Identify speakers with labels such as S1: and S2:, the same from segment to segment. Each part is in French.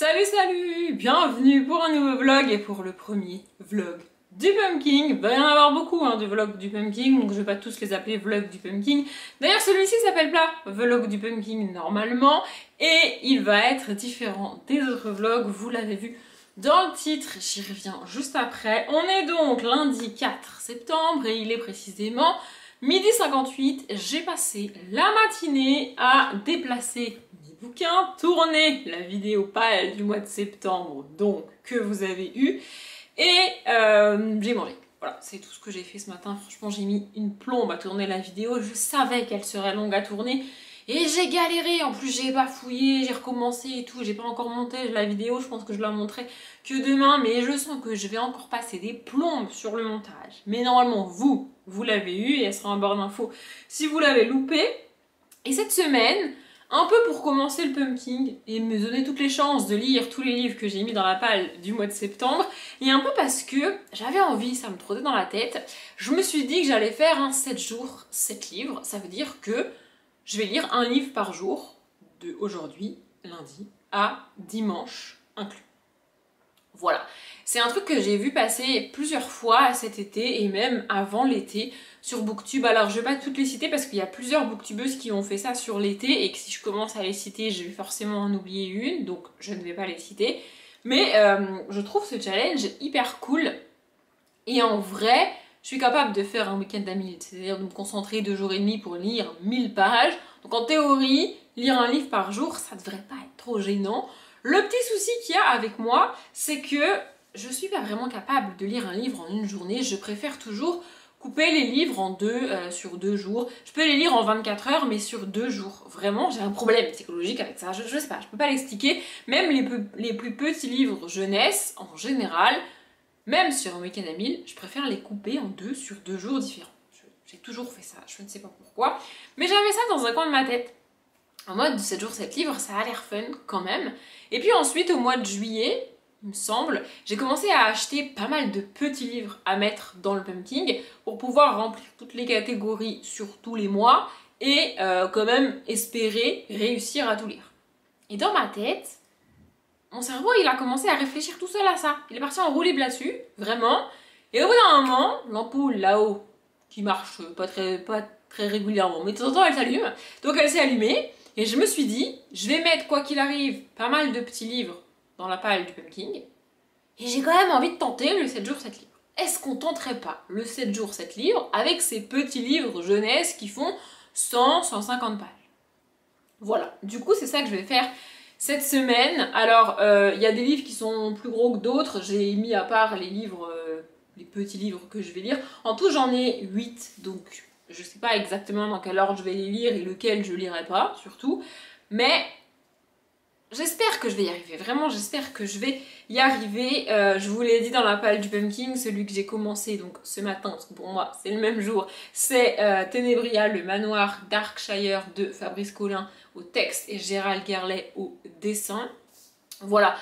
S1: Salut salut, bienvenue pour un nouveau vlog et pour le premier vlog du Pumpkin. Il va y en avoir beaucoup de vlogs du Pumpkin, donc je vais pas tous les appeler vlog du Pumpkin. D'ailleurs celui-ci s'appelle pas vlog du Pumpkin normalement et il va être différent des autres vlogs, vous l'avez vu dans le titre, j'y reviens juste après. On est donc lundi 4 septembre et il est précisément 12h58. J'ai passé la matinée à déplacer bouquin, tourner la vidéo pâle du mois de septembre, donc que vous avez eu, et j'ai mangé. Voilà, c'est tout ce que j'ai fait ce matin. Franchement, j'ai mis une plombe à tourner la vidéo. Je savais qu'elle serait longue à tourner et j'ai galéré. En plus, j'ai bafouillé, j'ai recommencé et tout. J'ai pas encore monté la vidéo. Je pense que je la montrerai que demain, mais je sens que je vais encore passer des plombes sur le montage. Mais normalement, vous l'avez eu et elle sera en barre d'infos si vous l'avez loupé. Et cette semaine, un peu pour commencer le pumpkin et me donner toutes les chances de lire tous les livres que j'ai mis dans la palle du mois de septembre, et un peu parce que j'avais envie, ça me trottait dans la tête, je me suis dit que j'allais faire un 7 jours, 7 livres. Ça veut dire que je vais lire un livre par jour, de aujourd'hui, lundi, à dimanche inclus. Voilà, c'est un truc que j'ai vu passer plusieurs fois cet été et même avant l'été sur Booktube. Alors je vais pas toutes les citer parce qu'il y a plusieurs booktubeuses qui ont fait ça sur l'été et que si je commence à les citer, je vais forcément en oublier une, donc je ne vais pas les citer. Mais je trouve ce challenge hyper cool et en vrai, je suis capable de faire un week-end à 1000, c'est-à-dire de me concentrer 2 jours et demi pour lire 1000 pages. Donc en théorie, lire un livre par jour, ça devrait pas être trop gênant. Le petit souci qu'il y a avec moi, c'est que je suis pas vraiment capable de lire un livre en une journée. Je préfère toujours couper les livres en sur 2 jours. Je peux les lire en 24 heures, mais sur 2 jours. Vraiment, j'ai un problème psychologique avec ça. Je sais pas, je peux pas l'expliquer. Même les plus petits livres jeunesse, en général, même sur un week-end à 1000, je préfère les couper en 2 sur 2 jours différents. J'ai toujours fait ça, je ne sais pas pourquoi. Mais j'avais ça dans un coin de ma tête. En mode 7 jours, 7 livres, ça a l'air fun quand même. Et puis ensuite, au mois de juillet, il me semble, j'ai commencé à acheter pas mal de petits livres à mettre dans le pumpkin pour pouvoir remplir toutes les catégories sur tous les mois et quand même espérer réussir à tout lire. Et dans ma tête, mon cerveau, il a commencé à réfléchir tout seul à ça. Il est parti en roue libre là-dessus, vraiment. Et au bout d'un moment, l'ampoule là-haut, qui marche pas très régulièrement, mais de temps en temps elle s'allume, donc elle s'est allumée. Et je me suis dit, je vais mettre, quoi qu'il arrive, pas mal de petits livres dans la palle du pumpkin. Et j'ai quand même envie de tenter le 7 jours 7 livres. Est-ce qu'on tenterait pas le 7 jours 7 livres avec ces petits livres jeunesse qui font 100-150 pages? Voilà, du coup c'est ça que je vais faire cette semaine. Alors, il y a des livres qui sont plus gros que d'autres. J'ai mis à part les livres, les petits livres que je vais lire. En tout, j'en ai 8, donc je sais pas exactement dans quel ordre je vais les lire et lequel je lirai pas, surtout. Mais j'espère que je vais y arriver. Vraiment, j'espère que je vais y arriver. Je vous l'ai dit dans la palle du pumpkin, celui que j'ai commencé donc ce matin, parce que pour moi c'est le même jour, c'est Ténébria, le manoir d'Arkshire de Fabrice Collin au texte et Gérald Gerlet au dessin. Voilà,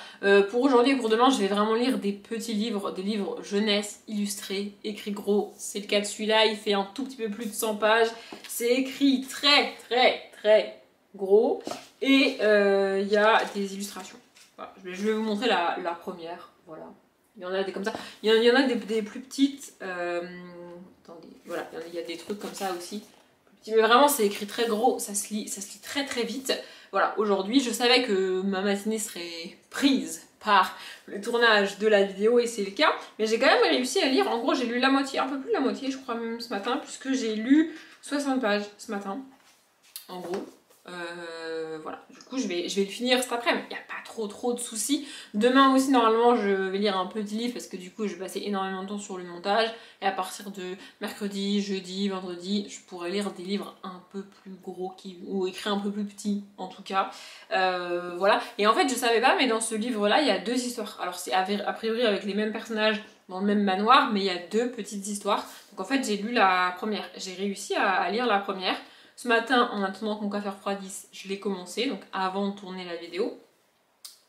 S1: pour aujourd'hui et pour demain, je vais vraiment lire des petits livres, des livres jeunesse, illustrés, écrits gros. C'est le cas de celui-là, il fait un tout petit peu plus de 100 pages. C'est écrit très gros. Et il y a des illustrations. Voilà, je vais vous montrer la première. Voilà, il y en a des comme ça. Il y en a des plus petites. Attendez, voilà, il y a des trucs comme ça aussi. Mais vraiment, c'est écrit très gros, ça se lit très vite. Voilà, aujourd'hui, je savais que ma matinée serait prise par le tournage de la vidéo et c'est le cas. Mais j'ai quand même réussi à lire, en gros, j'ai lu la moitié, un peu plus de la moitié, je crois même ce matin, puisque j'ai lu 60 pages ce matin, en gros. Voilà, du coup je vais le finir cet après-midi, il n'y a pas trop de soucis. Demain aussi normalement je vais lire un petit livre parce que du coup je vais passer énormément de temps sur le montage et à partir de mercredi, jeudi, vendredi je pourrai lire des livres un peu plus gros ou écrits un peu plus petits en tout cas. Voilà, et en fait je savais pas mais dans ce livre là il y a 2 histoires. Alors c'est a priori avec les mêmes personnages dans le même manoir mais il y a 2 petites histoires. Donc en fait j'ai lu la première, j'ai réussi à lire la première. Ce matin, en attendant que mon café refroidisse, je l'ai commencé, donc avant de tourner la vidéo,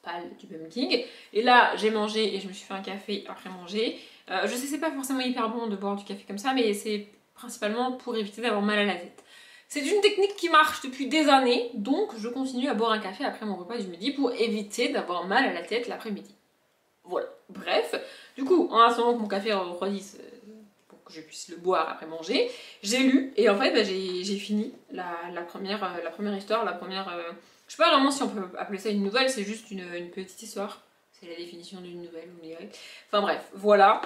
S1: pas du pumpkin. Et là, j'ai mangé et je me suis fait un café après manger. Je sais, c'est pas forcément hyper bon de boire du café comme ça, mais c'est principalement pour éviter d'avoir mal à la tête. C'est une technique qui marche depuis des années, donc je continue à boire un café après mon repas du midi pour éviter d'avoir mal à la tête l'après-midi. Voilà, bref, du coup, en attendant que mon café refroidisse, pour que je puisse le boire après manger, j'ai lu, et en fait, bah, j'ai fini la première histoire, je sais pas vraiment si on peut appeler ça une nouvelle, c'est juste une petite histoire. C'est la définition d'une nouvelle, vous me direz. Enfin bref, voilà.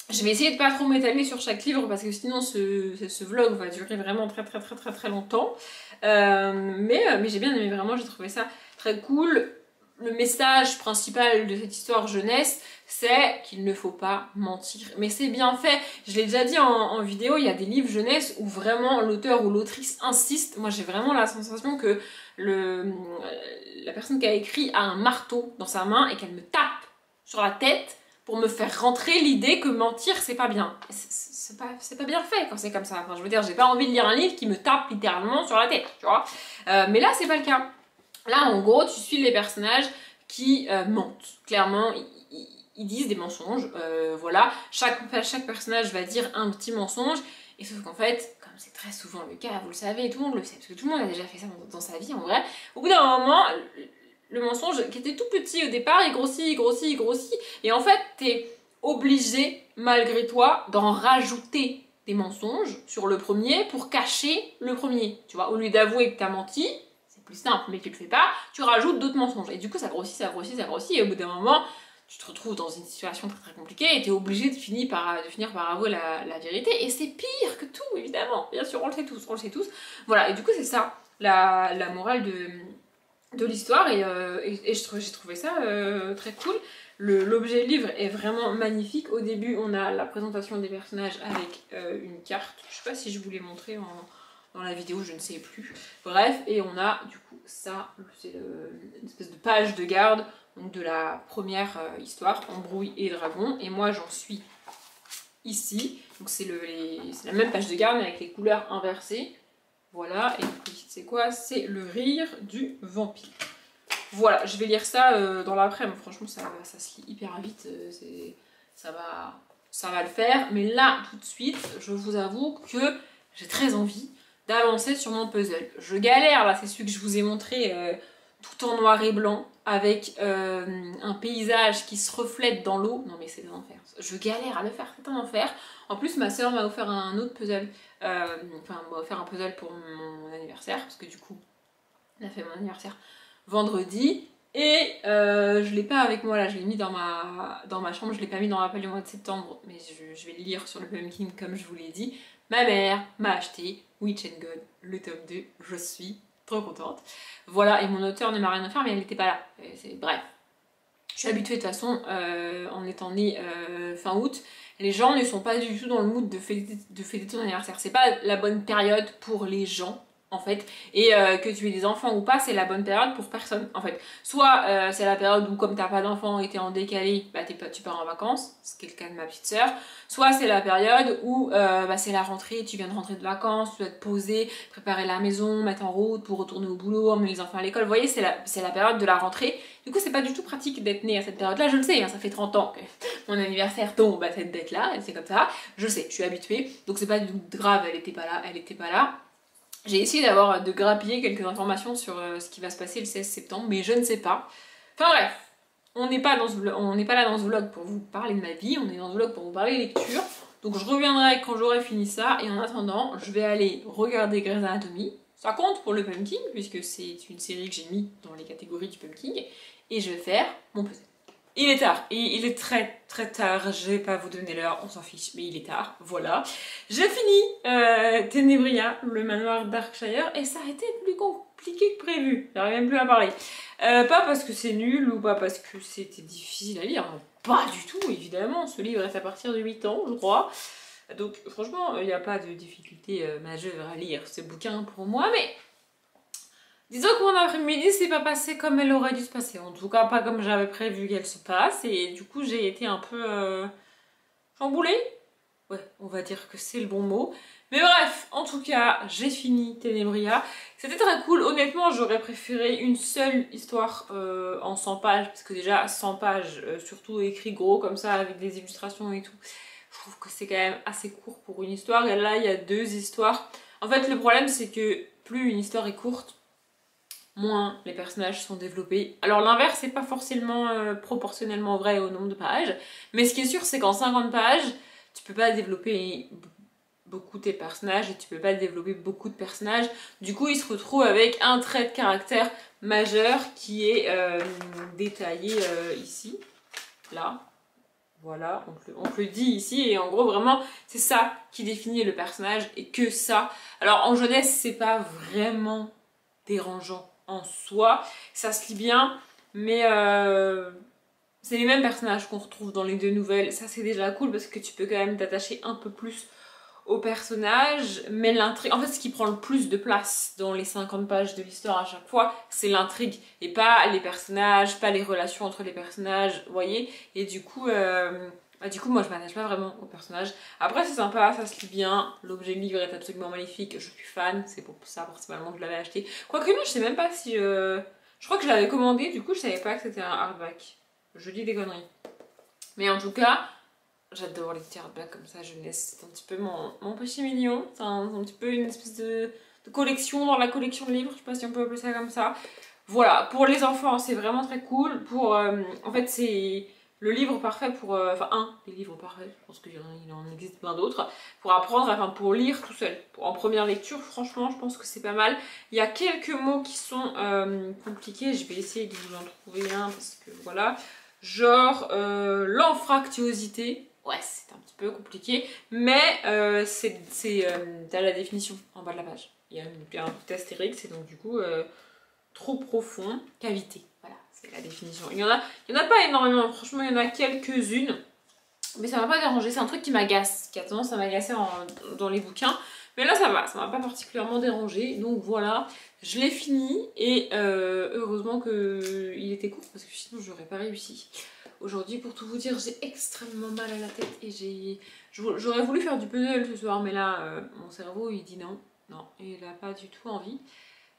S1: Je vais essayer de pas trop m'étaler sur chaque livre parce que sinon ce vlog va durer vraiment très longtemps. Mais j'ai bien aimé, vraiment, j'ai trouvé ça très cool. Le message principal de cette histoire jeunesse, c'est qu'il ne faut pas mentir. Mais c'est bien fait. Je l'ai déjà dit en vidéo, il y a des livres jeunesse où vraiment l'auteur ou l'autrice insiste. Moi j'ai vraiment la sensation que la personne qui a écrit a un marteau dans sa main et qu'elle me tape sur la tête pour me faire rentrer l'idée que mentir c'est pas bien. C'est pas bien fait quand c'est comme ça. Enfin, je veux dire, j'ai pas envie de lire un livre qui me tape littéralement sur la tête, tu vois. Mais là c'est pas le cas. Là en gros tu suis les personnages qui mentent. Clairement, ils disent des mensonges, voilà. Chaque personnage va dire un petit mensonge, et sauf qu'en fait, comme c'est très souvent le cas, vous le savez, tout le monde le sait, parce que tout le monde a déjà fait ça dans sa vie en vrai, au bout d'un moment, le mensonge qui était tout petit au départ, il grossit, et en fait, t'es obligé, malgré toi, d'en rajouter des mensonges sur le premier pour cacher le premier, tu vois, au lieu d'avouer que t'as menti, c'est plus simple, mais tu le fais pas, tu rajoutes d'autres mensonges, et du coup ça grossit, et au bout d'un moment, tu te retrouves dans une situation très compliquée et tu es obligé de finir par avouer la vérité, et c'est pire que tout, évidemment, bien sûr, on le sait tous, voilà, et du coup c'est ça, la morale de l'histoire, et j'ai trouvé ça très cool. L'objet livre est vraiment magnifique. Au début on a la présentation des personnages avec une carte, je sais pas si je vous l'ai montré dans la vidéo, je ne sais plus, bref, et on a du coup ça, c'est une espèce de page de garde donc de la première histoire, Embrouille et Dragon, et moi j'en suis ici, donc c'est la même page de garde mais avec les couleurs inversées, voilà, et c'est quoi? C'est le rire du vampire. Voilà, je vais lire ça dans l'après-midi, franchement ça se lit hyper vite, ça va le faire, mais là tout de suite, je vous avoue que j'ai très envie d'avancer sur mon puzzle. Je galère, là c'est celui que je vous ai montré tout en noir et blanc, avec un paysage qui se reflète dans l'eau. Non mais c'est l'enfer. Je galère à le faire, c'est un enfer. En plus ma soeur m'a offert un autre puzzle, enfin m'a offert un puzzle pour mon anniversaire, parce que du coup, elle a fait mon anniversaire vendredi, et je l'ai pas avec moi là, je l'ai mis dans ma chambre, je l'ai pas mis dans l'appel du mois de septembre, mais je vais le lire sur le Pumpkin comme je vous l'ai dit. Ma mère m'a acheté Witch and God, le tome 2, je suis trop contente. Voilà, et mon auteur ne m'a rien offert, mais elle n'était pas là. Bref, je suis habituée de toute façon, en étant née fin août, les gens ne sont pas du tout dans le mood de fêter ton anniversaire. C'est pas la bonne période pour les gens, en fait, et que tu aies des enfants ou pas, c'est la bonne période pour personne, en fait. Soit c'est la période où, comme t'as pas d'enfants et t'es en décalé, bah tu pars en vacances, ce qui est le cas de ma petite sœur. Soit c'est la période où c'est la rentrée, tu viens de rentrer de vacances, tu dois te poser, préparer la maison, mettre en route pour retourner au boulot, emmener les enfants à l'école. Vous voyez, c'est la période de la rentrée. Du coup, c'est pas du tout pratique d'être né à cette période-là, je le sais, hein, ça fait 30 ans que mon anniversaire tombe à cette date-là, et c'est comme ça, je sais, je suis habituée, donc c'est pas du tout grave, elle était pas là. J'ai essayé de grappiller quelques informations sur ce qui va se passer le 16 septembre, mais je ne sais pas. Enfin bref, on n'est pas là dans ce vlog pour vous parler de ma vie, on est dans ce vlog pour vous parler lecture. Donc je reviendrai quand j'aurai fini ça, et en attendant, je vais aller regarder Grey's Anatomy. Ça compte pour le Pumpkin, puisque c'est une série que j'ai mis dans les catégories du Pumpkin, et je vais faire mon puzzle. Il est tard, il est très tard, je vais pas vous donner l'heure, on s'en fiche, mais il est tard, voilà. J'ai fini Ténébria, le manoir Darkshire, et ça a été plus compliqué que prévu, j'arrive même plus à parler. Pas parce que c'est nul, ou pas parce que c'était difficile à lire, pas du tout, évidemment, ce livre est à partir de 8 ans, je crois. Donc franchement, il n'y a pas de difficulté majeure à lire ce bouquin pour moi, mais... disons que mon après-midi s'est pas passé comme elle aurait dû se passer, en tout cas pas comme j'avais prévu qu'elle se passe, et du coup j'ai été un peu chamboulée. Ouais, on va dire que c'est le bon mot. Mais bref, en tout cas, j'ai fini Ténébria. C'était très cool, honnêtement j'aurais préféré une seule histoire en 100 pages, parce que déjà 100 pages, surtout écrit gros comme ça, avec des illustrations et tout, je trouve que c'est quand même assez court pour une histoire, et là il y a 2 histoires. En fait, le problème, c'est que plus une histoire est courte, moins les personnages sont développés. Alors l'inverse, c'est pas forcément proportionnellement vrai au nombre de pages, mais ce qui est sûr, c'est qu'en 50 pages, tu peux pas développer beaucoup tes personnages et tu peux pas développer beaucoup de personnages. Du coup, il se retrouve avec un trait de caractère majeur qui est détaillé ici, là. Voilà, on te le dit ici, et en gros, vraiment, c'est ça qui définit le personnage, et que ça. Alors, en jeunesse, c'est pas vraiment dérangeant en soi, ça se lit bien, mais c'est les mêmes personnages qu'on retrouve dans les deux nouvelles. Ça, c'est déjà cool, parce que tu peux quand même t'attacher un peu plus aux personnages, mais l'intrigue, en fait ce qui prend le plus de place dans les 50 pages de l'histoire à chaque fois, c'est l'intrigue, et pas les personnages, pas les relations entre les personnages, vous voyez, et du coup moi je m'attache pas vraiment aux personnages. Après c'est sympa, ça se lit bien, l'objet livre est absolument magnifique, je suis fan, c'est pour ça principalement que je l'avais acheté. Quoique non, je sais même pas si je crois que je l'avais commandé, du coup je savais pas que c'était un hardback, je dis des conneries. Mais en tout cas, j'adore les petits hardbacks comme ça, jeunesse. C'est un petit peu mon péché mignon. C'est un petit peu une espèce de collection dans la collection de livres. Je sais pas si on peut appeler ça comme ça. Voilà, pour les enfants, c'est vraiment très cool. En fait, c'est le livre parfait pour... Enfin, un des livres parfaits. Je pense qu'il en existe plein d'autres. Pour apprendre, enfin, pour lire tout seul. En première lecture, franchement, je pense que c'est pas mal. Il y a quelques mots qui sont compliqués. Je vais essayer de vous en trouver un parce que voilà. Genre l'anfractuosité. Ouais, c'est un petit peu compliqué, mais t'as la définition en bas de la page. Il y a un petit astérix, et donc du coup, trop profond, cavité. Voilà, c'est la définition. Il y en a pas énormément, franchement, il y en a quelques-unes, mais ça m'a pas dérangé. C'est un truc qui m'agace, qui a tendance à m'agacer dans les bouquins. Mais là, ça va, ça m'a pas particulièrement dérangé. Donc voilà, je l'ai fini, et heureusement qu'il était court, parce que sinon, j'aurais pas réussi. Aujourd'hui, pour tout vous dire, j'ai extrêmement mal à la tête et j'aurais voulu faire du puzzle ce soir, mais là, mon cerveau, il dit non. Non, il a pas du tout envie.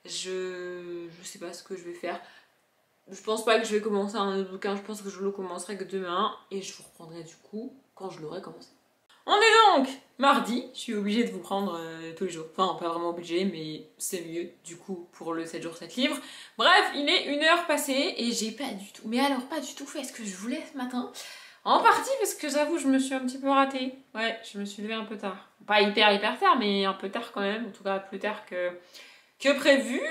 S1: Je sais pas ce que je vais faire. Je pense pas que je vais commencer un autre bouquin, je pense que je le commencerai que demain, et je vous reprendrai du coup quand je l'aurai commencé. On est donc mardi, je suis obligée de vous prendre tous les jours. Enfin, pas vraiment obligée, mais c'est mieux du coup pour le 7 jours 7 livres. Bref, il est 1h passée et j'ai pas du tout, mais alors pas du tout fait ce que je voulais ce matin. En partie parce que j'avoue, je me suis un petit peu ratée. Ouais, je me suis levée un peu tard. Pas hyper tard, mais un peu tard quand même. En tout cas, plus tard que prévu.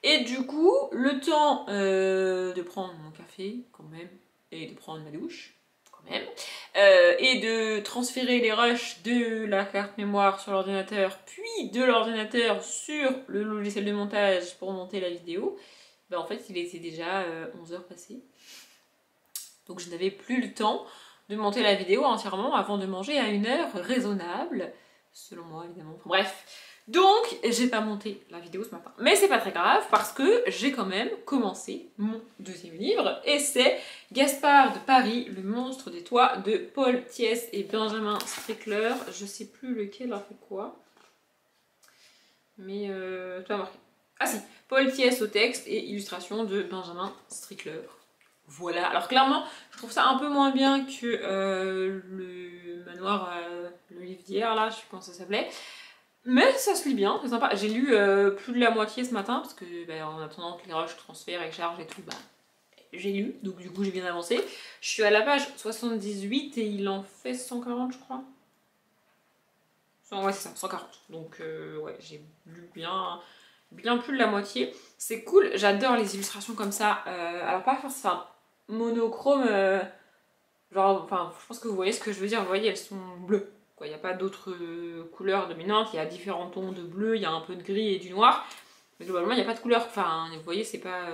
S1: Et du coup, le temps de prendre mon café quand même et de prendre ma douche. Même, et de transférer les rushs de la carte mémoire sur l'ordinateur, puis de l'ordinateur sur le logiciel de montage pour monter la vidéo, ben en fait il était déjà 11h passées. Donc je n'avais plus le temps de monter la vidéo entièrement avant de manger à une heure raisonnable, selon moi évidemment. Enfin, bref. Donc, j'ai pas monté la vidéo ce matin. Mais c'est pas très grave parce que j'ai quand même commencé mon deuxième livre. Et c'est Gaspard de Paris, le monstre des toits de Paul Thiès et Benjamin Strickler. Je sais plus lequel a fait quoi. Mais tu vas marquer. Ah si, Paul Thiès au texte et illustration de Benjamin Strickler. Voilà, alors clairement, je trouve ça un peu moins bien que le manoir, le livre d'hier, là, je sais pas comment ça s'appelait. Mais ça se lit bien, c'est sympa. J'ai lu plus de la moitié ce matin parce que en attendant que les rushs transfèrent et chargent et tout, j'ai lu, donc du coup j'ai bien avancé. Je suis à la page 78 et il en fait 140 je crois. Ouais c'est ça, 140. Donc ouais, j'ai lu bien plus de la moitié. C'est cool, j'adore les illustrations comme ça. Alors pas forcément monochrome, genre, enfin je pense que vous voyez ce que je veux dire, vous voyez elles sont bleues. Il n'y a pas d'autres couleurs dominantes, il y a différents tons de bleu, il y a un peu de gris et du noir, mais globalement il n'y a pas de couleur, enfin vous voyez c'est pas...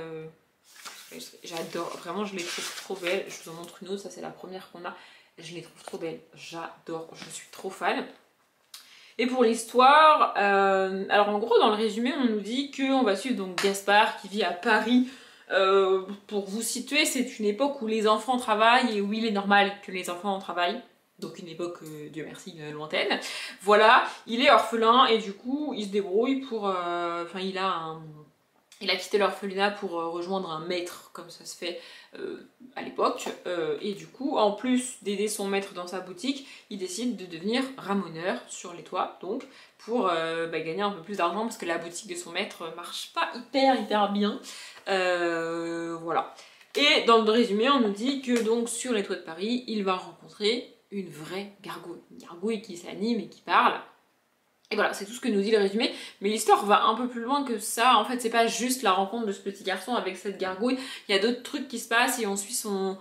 S1: J'adore, vraiment je les trouve trop belles, je vous en montre une autre, ça c'est la première qu'on a, je les trouve trop belles, j'adore, je suis trop fan. Et pour l'histoire, alors en gros dans le résumé on nous dit qu'on va suivre donc Gaspard qui vit à Paris. Pour vous situer, c'est une époque où les enfants travaillent et où il est normal que les enfants travaillent. Donc une époque, Dieu merci, lointaine. Voilà, il est orphelin et du coup il se débrouille pour... Enfin il a Il a quitté l'orphelinat pour rejoindre un maître, comme ça se fait à l'époque. Et du coup, en plus d'aider son maître dans sa boutique, il décide de devenir ramoneur sur les toits, donc pour gagner un peu plus d'argent, parce que la boutique de son maître marche pas hyper bien. Voilà. Et dans le résumé, on nous dit que donc sur les toits de Paris, il va rencontrer une vraie gargouille. Une gargouille qui s'anime et qui parle. Et voilà, c'est tout ce que nous dit le résumé, mais l'histoire va un peu plus loin que ça. En fait, c'est pas juste la rencontre de ce petit garçon avec cette gargouille, il y a d'autres trucs qui se passent et on suit son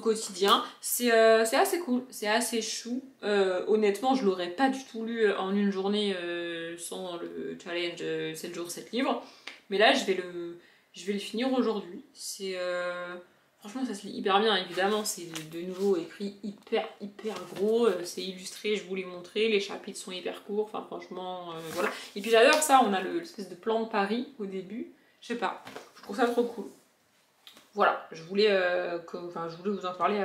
S1: quotidien. C'est assez cool, c'est assez chou. Honnêtement, je l'aurais pas du tout lu en une journée sans le challenge 7 jours 7 livres. Mais là, je vais le finir aujourd'hui. Franchement, ça se lit hyper bien, évidemment, c'est de nouveau écrit hyper gros, c'est illustré, je vous l'ai montré, les chapitres sont hyper courts, enfin franchement, voilà. Et puis j'adore ça, on a l'espèce de plan de Paris au début, je sais pas, je trouve ça trop cool. Voilà, je voulais vous en parler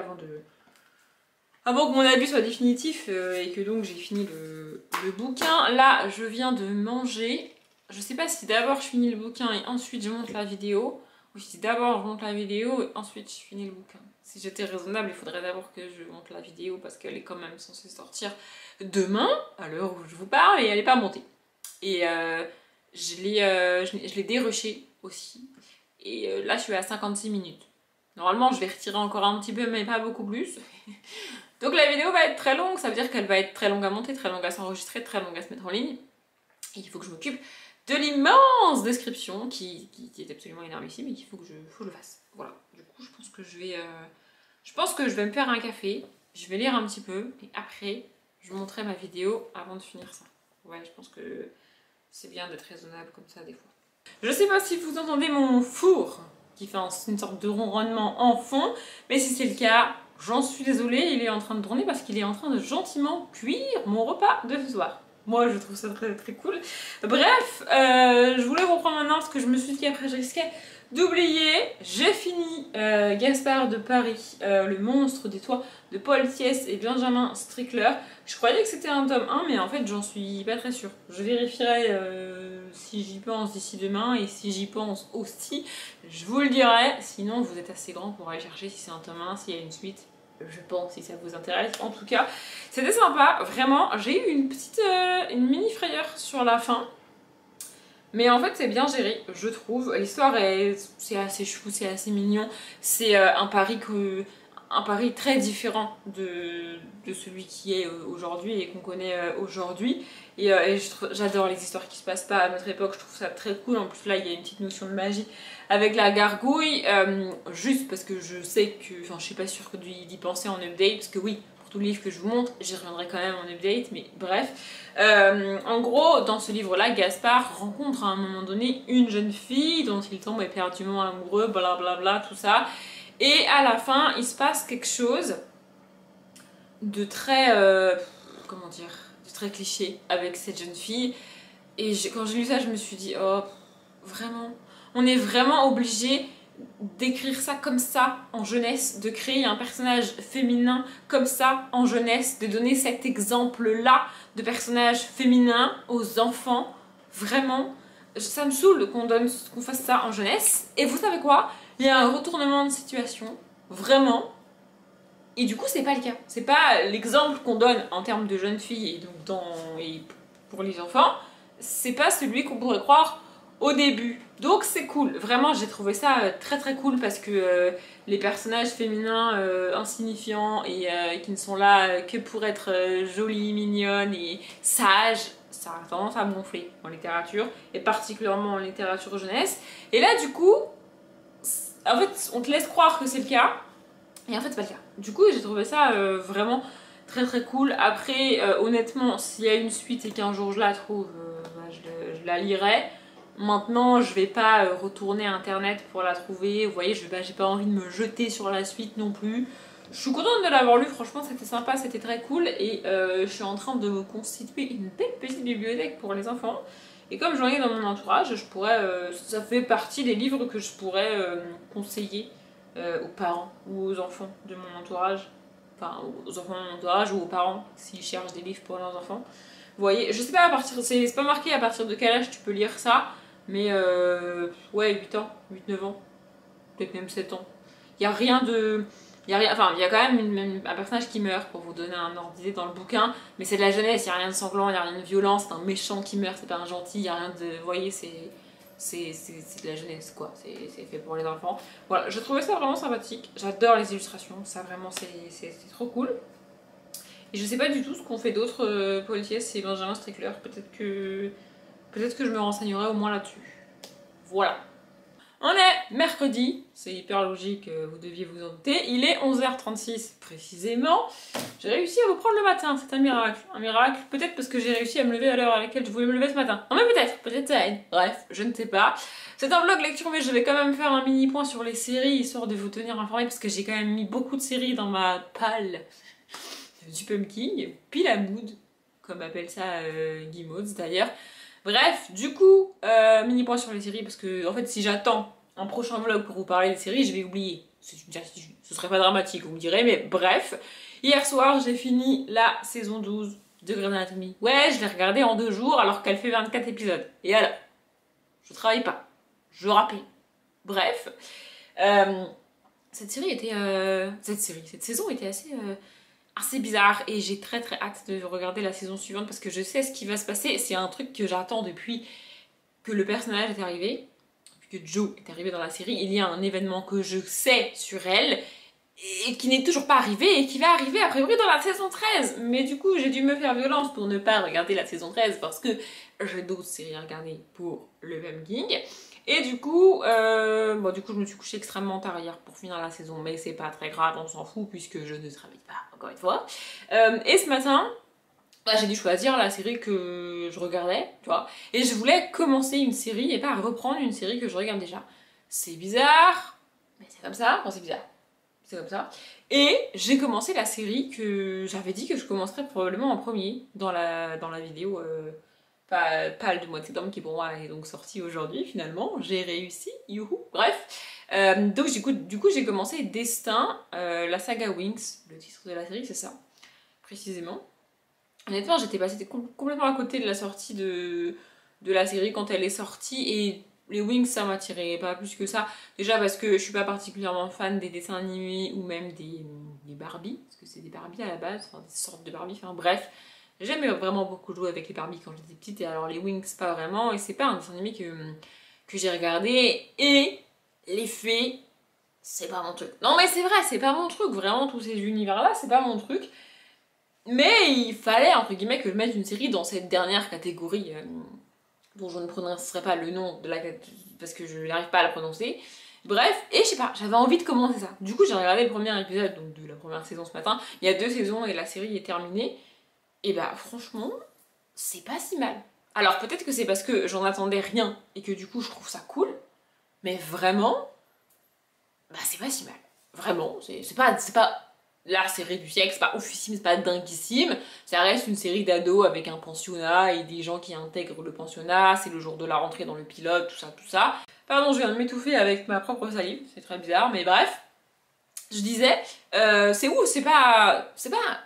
S1: avant que mon avis soit définitif et que donc j'ai fini le bouquin. Là, je viens de manger, je sais pas si d'abord je finis le bouquin et ensuite je monte la vidéo, ou si d'abord je monte la vidéo et ensuite je finis le bouquin. Si j'étais raisonnable, il faudrait d'abord que je monte la vidéo parce qu'elle est quand même censée sortir demain, à l'heure où je vous parle, et elle n'est pas montée. Et je l'ai dérushée aussi. Et là, je suis à 56 minutes. Normalement, je vais retirer encore un petit peu, mais pas beaucoup plus. Donc la vidéo va être très longue, ça veut dire qu'elle va être très longue à monter, très longue à s'enregistrer, très longue à se mettre en ligne. Et il faut que je m'occupe de l'immense description qui est absolument énormissime et qu'il faut que je le fasse. Voilà, du coup je pense que je vais me faire un café, je vais lire un petit peu et après je montrerai ma vidéo avant de finir ça. Ouais, je pense que c'est bien d'être raisonnable comme ça des fois. Je sais pas si vous entendez mon four qui fait une sorte de ronronnement en fond, mais si c'est le cas, j'en suis désolée, il est en train de tourner parce qu'il est en train de gentiment cuire mon repas de ce soir. Moi, je trouve ça très cool. Bref, je voulais reprendre maintenant parce que je me suis dit qu'après je risquais d'oublier. J'ai fini Gaspard de Paris, le monstre des toits de Paul Thiès et Benjamin Strickler. Je croyais que c'était un tome 1, mais en fait, j'en suis pas très sûre. Je vérifierai si j'y pense d'ici demain et si j'y pense aussi, je vous le dirai. Sinon, vous êtes assez grand pour aller chercher si c'est un tome 1, s'il y a une suite. Je pense, si ça vous intéresse. En tout cas, c'était sympa, vraiment. J'ai eu une mini frayeur sur la fin. Mais en fait, c'est bien géré, je trouve. L'histoire, c'est assez chou, c'est assez mignon. C'est un Paris très différent de celui qui est aujourd'hui et qu'on connaît aujourd'hui. Et j'adore les histoires qui se passent pas à notre époque, je trouve ça très cool. En plus là, il y a une petite notion de magie avec la gargouille, juste parce que je sais que, enfin je suis pas sûre d'y penser en update, parce que oui, pour tout le livre que je vous montre, j'y reviendrai quand même en update, mais bref. En gros, dans ce livre-là, Gaspard rencontre à un moment donné une jeune fille dont il tombe éperdument amoureux, blablabla, tout ça. Et à la fin, il se passe quelque chose de très, comment dire, de très cliché avec cette jeune fille. Et quand j'ai lu ça, je me suis dit, oh, vraiment, on est vraiment obligé d'écrire ça comme ça en jeunesse, de créer un personnage féminin comme ça en jeunesse, de donner cet exemple-là de personnage féminin aux enfants. Vraiment, ça me saoule qu'on fasse ça en jeunesse. Et vous savez quoi? Il y a un retournement de situation, vraiment. Et du coup, c'est pas le cas. C'est pas l'exemple qu'on donne en termes de jeune fille et donc et pour les enfants. C'est pas celui qu'on pourrait croire au début. Donc c'est cool. Vraiment, j'ai trouvé ça très cool parce que les personnages féminins insignifiants et qui ne sont là que pour être jolies, mignonnes et sages, ça a tendance à gonfler en littérature et particulièrement en littérature jeunesse. Et là, du coup, en fait, on te laisse croire que c'est le cas. Et en fait, c'est pas le cas. Du coup, j'ai trouvé ça vraiment très cool. Après, honnêtement, s'il y a une suite et qu'un jour je la trouve, je la lirai. Maintenant, je vais pas retourner internet pour la trouver. Vous voyez, j'ai pas envie de me jeter sur la suite non plus. Je suis contente de l'avoir lu, franchement, c'était sympa, c'était très cool. Et je suis en train de me constituer une belle petite bibliothèque pour les enfants. Et comme j'en ai dans mon entourage, je pourrais, ça fait partie des livres que je pourrais conseiller aux parents ou aux enfants de mon entourage, enfin aux enfants de mon entourage ou aux parents s'ils cherchent des livres pour leurs enfants. Vous voyez, je sais pas c'est pas marqué à partir de quel âge tu peux lire ça, mais ouais, 8 ans, 8-9 ans, peut-être même 7 ans. Il y a rien de... Il y a rien, enfin, il y a quand même un personnage qui meurt pour vous donner un ordre d'idée dans le bouquin, mais c'est de la jeunesse, il n'y a rien de sanglant, il n'y a rien de violent, c'est un méchant qui meurt, c'est pas un gentil, il n'y a rien de... Vous voyez, c'est de la jeunesse quoi, c'est fait pour les enfants. Voilà, je trouvais ça vraiment sympathique, j'adore les illustrations, ça vraiment c'est trop cool. Et je sais pas du tout ce qu'on fait d'autre, Paul Thiès et Benjamin Strickler, peut-être que je me renseignerai au moins là-dessus. Voilà. On est mercredi, c'est hyper logique, vous deviez vous en douter. Il est 11h36 précisément. J'ai réussi à vous prendre le matin, c'est un miracle. Un miracle, peut-être parce que j'ai réussi à me lever à l'heure à laquelle je voulais me lever ce matin. Non mais peut-être ça aide. Bref, je ne sais pas. C'est un vlog lecture, mais je vais quand même faire un mini point sur les séries, histoire de vous tenir informés, parce que j'ai quand même mis beaucoup de séries dans ma palle du pumpkin, pile à mood, comme appelle ça Guy Mods d'ailleurs. Bref, du coup, mini point sur les séries, parce que en fait, si j'attends un prochain vlog pour vous parler des séries, je vais oublier. Ce serait pas dramatique, vous me direz, mais bref. Hier soir, j'ai fini la saison 12 de Grey's Anatomy. Ouais, je l'ai regardée en 2 jours, alors qu'elle fait 24 épisodes. Et alors, je travaille pas, je rappelle. Bref, cette saison était assez bizarre et j'ai très hâte de regarder la saison suivante parce que je sais ce qui va se passer. C'est un truc que j'attends depuis que le personnage est arrivé, depuis que Joe est arrivé dans la série. Il y a un événement que je sais sur elle et qui n'est toujours pas arrivé et qui va arriver a priori dans la saison 13. Mais du coup j'ai dû me faire violence pour ne pas regarder la saison 13 parce que j'ai d'autres séries à regarder pour le Pumpkin. Et du coup, je me suis couchée extrêmement tard hier pour finir la saison, mais c'est pas très grave, on s'en fout puisque je ne travaille pas, encore une fois. Et ce matin, j'ai dû choisir la série que je regardais, tu vois, et je voulais commencer une série et pas reprendre une série que je regarde déjà. C'est bizarre, mais c'est comme ça, c'est bizarre. C'est comme ça. Et j'ai commencé la série que j'avais dit que je commencerais probablement en premier dans la vidéo... pas le mois de septembre qui pour moi est donc sorti aujourd'hui finalement, j'ai réussi, youhou, bref. Donc du coup j'ai commencé Destin, la saga Wings, le titre de la série c'est ça, précisément. Honnêtement j'étais passée complètement à côté de la sortie de la série quand elle est sortie et les Wings ça m'attirait pas plus que ça. Déjà parce que je suis pas particulièrement fan des dessins animés ou même des Barbie, parce que c'est des Barbie à la base, enfin des sortes de Barbie, enfin bref. J'aimais vraiment beaucoup jouer avec les Barbie quand j'étais petite et alors les Wings pas vraiment et c'est pas un dessin animé que j'ai regardé et les fées c'est pas mon truc. Non mais c'est vrai c'est pas mon truc, vraiment tous ces univers là c'est pas mon truc mais il fallait entre guillemets que je mette une série dans cette dernière catégorie dont je ne prononcerai pas le nom de la parce que je n'arrive pas à la prononcer. Bref, et je sais pas, j'avais envie de commencer ça. Du coup j'ai regardé le premier épisode donc de la première saison ce matin, il y a 2 saisons et la série est terminée. Et bah franchement, c'est pas si mal. Alors peut-être que c'est parce que j'en attendais rien et que du coup je trouve ça cool, mais vraiment, bah c'est pas si mal. Vraiment, c'est pas la série du siècle, c'est pas oufissime, c'est pas dinguissime. Ça reste une série d'ados avec un pensionnat et des gens qui intègrent le pensionnat, c'est le jour de la rentrée dans le pilote, tout ça. Pardon, je viens de m'étouffer avec ma propre salive, c'est très bizarre, mais bref. Je disais, c'est pas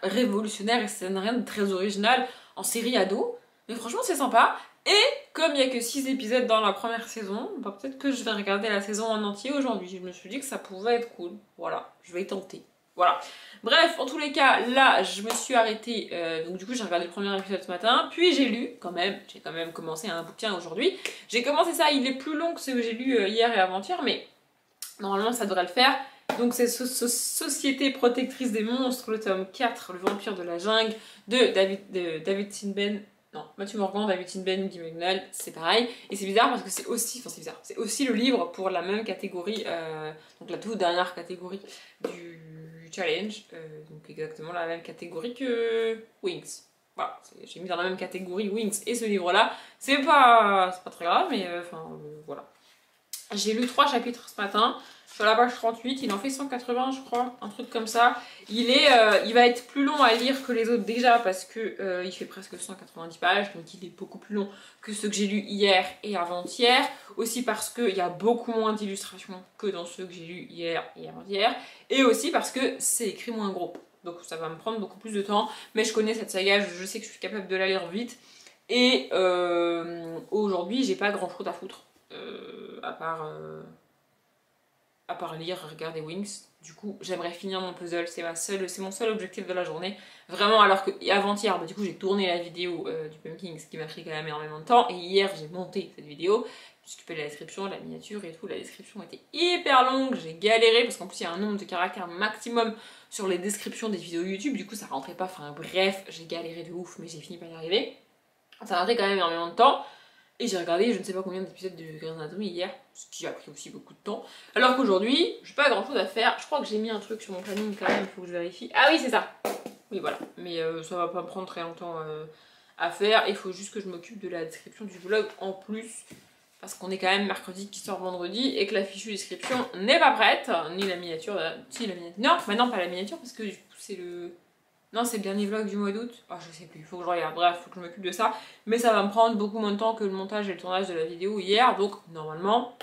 S1: révolutionnaire et ça n'a rien de très original en série ado, mais franchement c'est sympa. Et comme il n'y a que 6 épisodes dans la première saison, bah peut-être que je vais regarder la saison en entier aujourd'hui. Je me suis dit que ça pouvait être cool, voilà, je vais tenter. Voilà. Bref, en tous les cas, là, je me suis arrêtée, donc du coup j'ai regardé le premier épisode ce matin, puis j'ai quand même commencé un bouquin aujourd'hui. J'ai commencé ça, il est plus long que ce que j'ai lu hier et avant-hier, mais normalement ça devrait le faire. Donc c'est Société protectrice des monstres, le tome 4, le vampire de la jungle, de David Sinben, non, Matthew Morgan, David Sinben, Guy Magnol, c'est pareil. Et c'est bizarre parce que c'est aussi le livre pour la même catégorie, donc la toute dernière catégorie du challenge, donc exactement la même catégorie que Wings. Voilà, j'ai mis dans la même catégorie Wings et ce livre-là, c'est pas très grave, mais voilà. J'ai lu 3 chapitres ce matin. Sur la page 38, il en fait 180 je crois, un truc comme ça. Il va être plus long à lire que les autres déjà parce que il fait presque 190 pages, donc il est beaucoup plus long que ceux que j'ai lus hier et avant-hier. Aussi parce qu'il y a beaucoup moins d'illustrations que dans ceux que j'ai lus hier et avant-hier. Et aussi parce que c'est écrit moins gros. Donc ça va me prendre beaucoup plus de temps. Mais je connais cette saga, je sais que je suis capable de la lire vite. Et aujourd'hui aujourd'hui j'ai pas grand chose à foutre. À part lire, regarder Wings. Du coup, j'aimerais finir mon puzzle, c'est mon seul objectif de la journée. Vraiment, alors que avant-hier, bah, du coup, j'ai tourné la vidéo du pumpkin, ce qui m'a pris quand même énormément de temps. Et hier, j'ai monté cette vidéo. Je suis occupée de la description, la miniature et tout. La description était hyper longue, j'ai galéré parce qu'en plus, il y a un nombre de caractères maximum sur les descriptions des vidéos YouTube. Du coup, ça rentrait pas. Enfin, bref, j'ai galéré de ouf, mais j'ai fini par y arriver. Ça m'a pris quand même énormément de temps. Et j'ai regardé je ne sais pas combien d'épisodes de Grey's Anatomy hier, ce qui a pris aussi beaucoup de temps. Alors qu'aujourd'hui, j'ai pas grand chose à faire. Je crois que j'ai mis un truc sur mon planning quand même, il faut que je vérifie. Ah oui, c'est ça. Oui, voilà. Mais ça va pas me prendre très longtemps à faire. Il faut juste que je m'occupe de la description du vlog en plus. Parce qu'on est quand même mercredi qui sort vendredi et que la fichue description n'est pas prête. Ni la miniature. Si, la miniature. Non, maintenant pas la miniature parce que du coup c'est le... Non, c'est le dernier vlog du mois d'août. Ah, je sais plus, il faut que je regarde. Bref, il faut que je m'occupe de ça. Mais ça va me prendre beaucoup moins de temps que le montage et le tournage de la vidéo hier. Donc, normalement,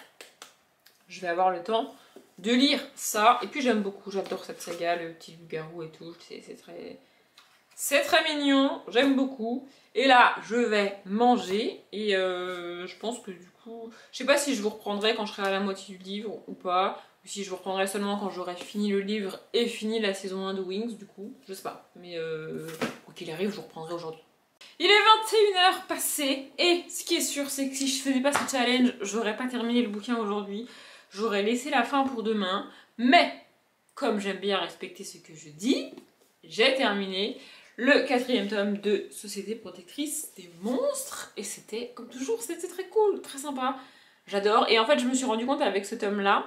S1: je vais avoir le temps de lire ça. Et puis, j'aime beaucoup, j'adore cette saga, le petit loup-garou et tout. C'est très mignon, j'aime beaucoup. Et là, je vais manger. Et je pense que du coup... Je sais pas si je vous reprendrai quand je serai à la moitié du livre ou pas. Ou si je vous reprendrai seulement quand j'aurai fini le livre et fini la saison 1 de Wings, du coup, je sais pas. Mais quoi qu'il arrive, je vous reprendrai aujourd'hui. Il est 21h passé, et ce qui est sûr, c'est que si je faisais pas ce challenge, j'aurais pas terminé le bouquin aujourd'hui. J'aurais laissé la fin pour demain. Mais, comme j'aime bien respecter ce que je dis, j'ai terminé le 4e tome de Société Protectrice des Monstres. Et c'était, comme toujours, c'était très cool, très sympa. J'adore. Et en fait, je me suis rendu compte avec ce tome-là,